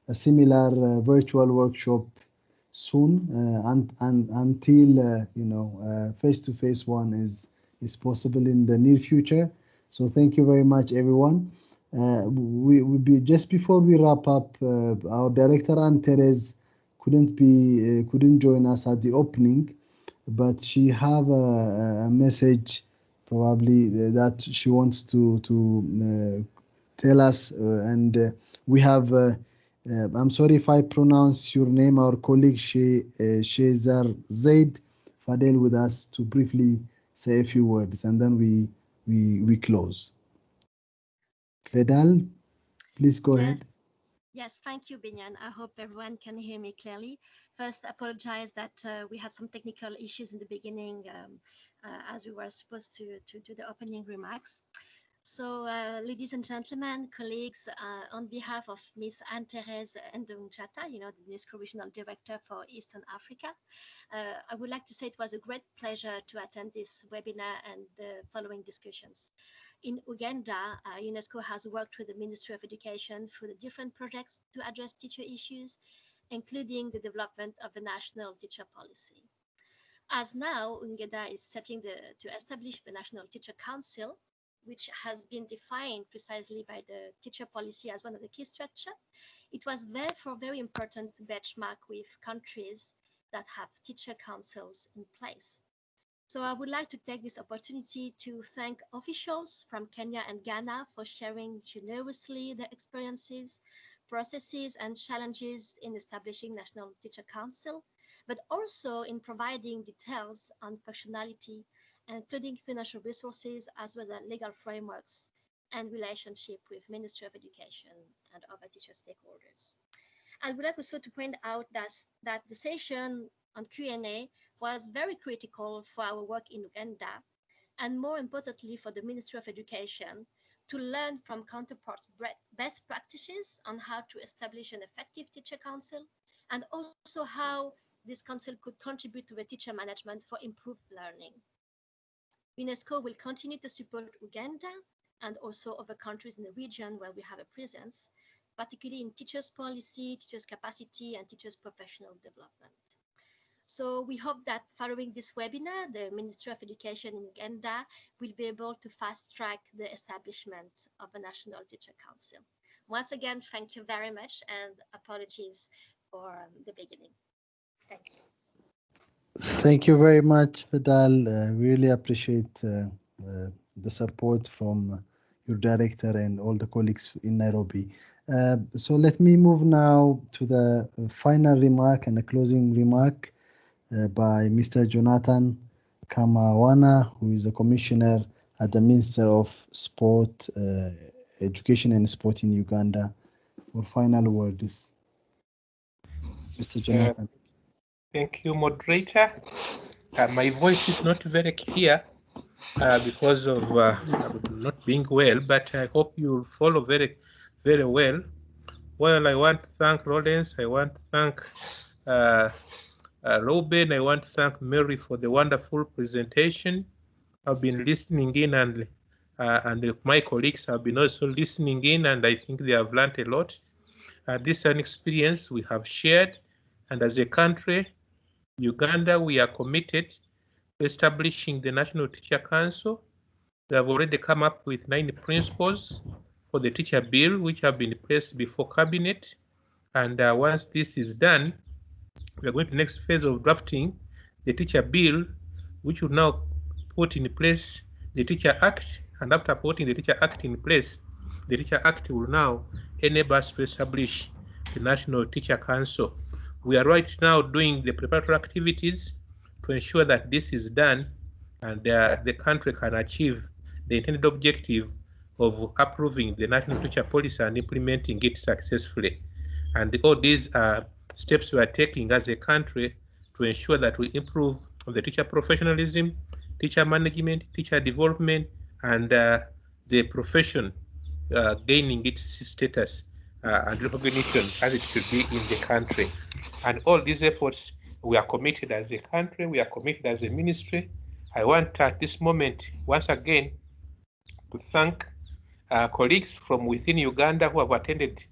virtual workshop soon, until face-to-face one is possible in the near future. So thank you very much, everyone. Just before we wrap up, our director Anne-Therese couldn't join us at the opening, but she have a message probably that she wants to tell us, and we have. I'm sorry if I pronounce your name. Our colleague Shezar Zaid Fadel with us to briefly say a few words, and then we close. Fedal, please go ahead. Yes, thank you, Binyan. I hope everyone can hear me clearly. First, apologize that we had some technical issues in the beginning as we were supposed to do the opening remarks. So, ladies and gentlemen, colleagues, on behalf of Ms. Anne-Therese Ndungchata, the UNESCO Regional Director for Eastern Africa, I would like to say it was a great pleasure to attend this webinar and the following discussions. In Uganda, UNESCO has worked with the Ministry of Education through the different projects to address teacher issues, including the development of the national teacher policy. As now, Uganda is setting to establish the National Teacher Council, which has been defined precisely by the teacher policy as one of the key structure. It was therefore very important to benchmark with countries that have teacher councils in place. So I would like to take this opportunity to thank officials from Kenya and Ghana for sharing generously their experiences, processes, and challenges in establishing National Teacher Council, but also in providing details on functionality, including financial resources, as well as legal frameworks and relationship with Ministry of Education and other teacher stakeholders. I would like also to point out that the session on Q&A was very critical for our work in Uganda, and more importantly for the Ministry of Education to learn from counterparts best practices on how to establish an effective teacher council, and also how this council could contribute to the teacher management for improved learning. UNESCO will continue to support Uganda and also other countries in the region where we have a presence, particularly in teachers' policy, teachers' capacity, and teachers' professional development. So we hope that following this webinar, the Ministry of Education in Uganda will be able to fast-track the establishment of a National Teacher Council. Once again, thank you very much, and apologies for the beginning. Thank you. Thank you very much, Fedal. Really appreciate the support from your director and all the colleagues in Nairobi. So let me move now to the final remark and a closing remark by Mr. Jonathan Kamawana, who is a commissioner at the Minister of Sport, Education and Sport in Uganda. For final words, Mr. Jonathan. Thank you, moderator. My voice is not very clear because of not being well, but I hope you'll follow very, very well. Well, I want to thank Lawrence. I want to thank Robin. I want to thank Mary for the wonderful presentation. I've been listening in, and my colleagues have been also listening in, and I think they have learned a lot. This is an experience we have shared, and as a country, Uganda, we are committed to establishing the National Teacher Council. We have already come up with 9 principles for the teacher bill, which have been placed before cabinet. And once this is done, we are going to the next phase of drafting the teacher bill, which will now put in place the Teacher Act. And after putting the Teacher Act in place, the Teacher Act will now enable us to establish the National Teacher Council. We are right now doing the preparatory activities to ensure that this is done and the country can achieve the intended objective of approving the National Teacher Policy and implementing it successfully. And all these are steps we are taking as a country to ensure that we improve the teacher professionalism, teacher management, teacher development, and the profession gaining its status and recognition as it should be in the country. And all these efforts, we are committed as a country, we are committed as a ministry. I want at this moment, once again, to thank colleagues from within Uganda who have attended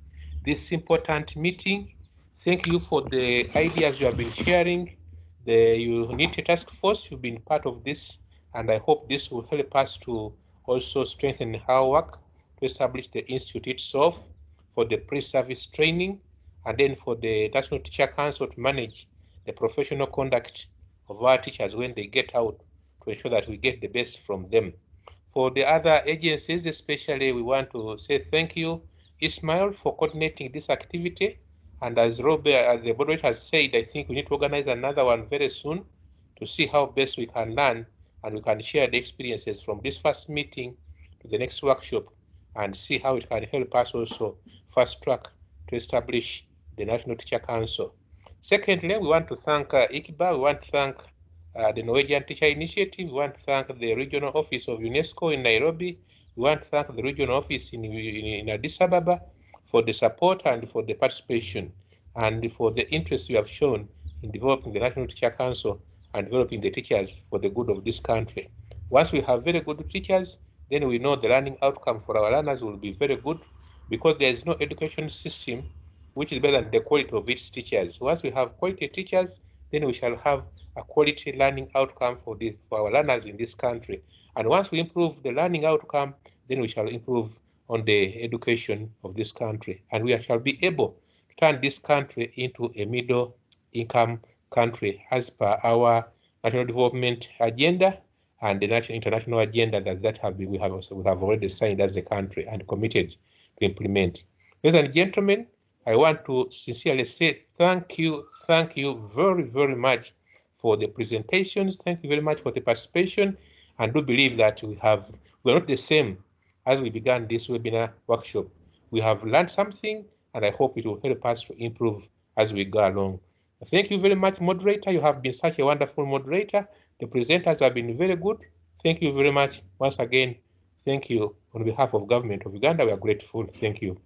this important meeting. Thank you for the ideas you have been sharing. The Unity Task Force, you've been part of this, and I hope this will help us to also strengthen our work to establish the institute itself, for the pre-service training, and then for the National Teacher Council to manage the professional conduct of our teachers when they get out, to ensure that we get the best from them. For the other agencies, especially, we want to say thank you, Ismail, for coordinating this activity. And as Robert, as the moderator has said, I think we need to organize another one very soon to see how best we can learn and we can share the experiences from this first meeting to the next workshop and see how it can help us also fast track to establish the National Teacher Council. Secondly, we want to thank ICBA, we want to thank the Norwegian Teacher Initiative, we want to thank the regional office of UNESCO in Nairobi, we want to thank the regional office in Addis Ababa for the support and for the participation and for the interest you have shown in developing the National Teacher Council and developing the teachers for the good of this country. Once we have very good teachers, then we know the learning outcome for our learners will be very good, because there is no education system which is better than the quality of its teachers. Once we have quality teachers, then we shall have a quality learning outcome for our learners in this country. And once we improve the learning outcome, then we shall improve on the education of this country. And we shall be able to turn this country into a middle income country as per our national development agenda and the national international agenda we have already signed as a country and committed to implement. Ladies and gentlemen, I want to sincerely say thank you very, very much for the presentations. Thank you very much for the participation, and do believe that we're not the same as we began this webinar workshop. We have learned something, and I hope it will help us to improve as we go along. Thank you very much, moderator. You have been such a wonderful moderator. The presenters have been very good. Thank you very much. Once again, thank you. On behalf of government of Uganda, we are grateful. Thank you.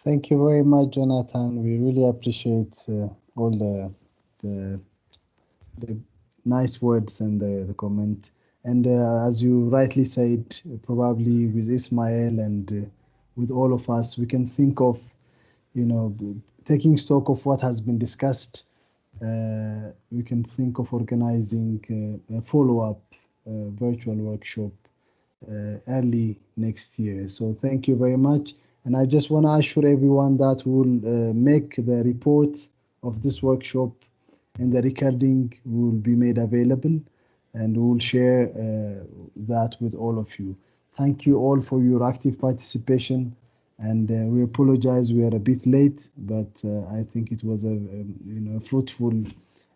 Thank you very much, Jonathan. We really appreciate all the nice words and the comment. And as you rightly said, probably with Ismail and with all of us, we can think of, taking stock of what has been discussed. We can think of organizing a follow-up virtual workshop early next year. So thank you very much. And I just want to assure everyone that we'll make the report of this workshop and the recording will be made available, and we'll share that with all of you. Thank you all for your active participation, and we apologize we are a bit late, but I think it was a fruitful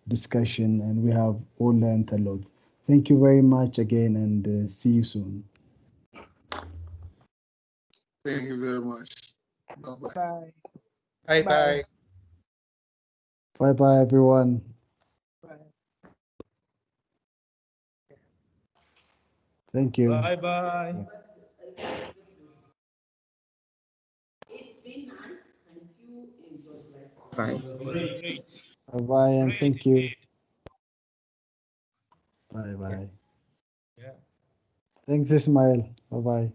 discussion, and we have all learned a lot. Thank you very much again, and see you soon. Thank you very much. Bye-bye. Bye-bye. Bye-bye, everyone. Thank you. Bye-bye. It's been nice. Thank you and God bless. Bye. Very great. Bye-bye, and Great thank you. indeed. Bye-bye. Yeah. Thanks, Ismail. Bye-bye.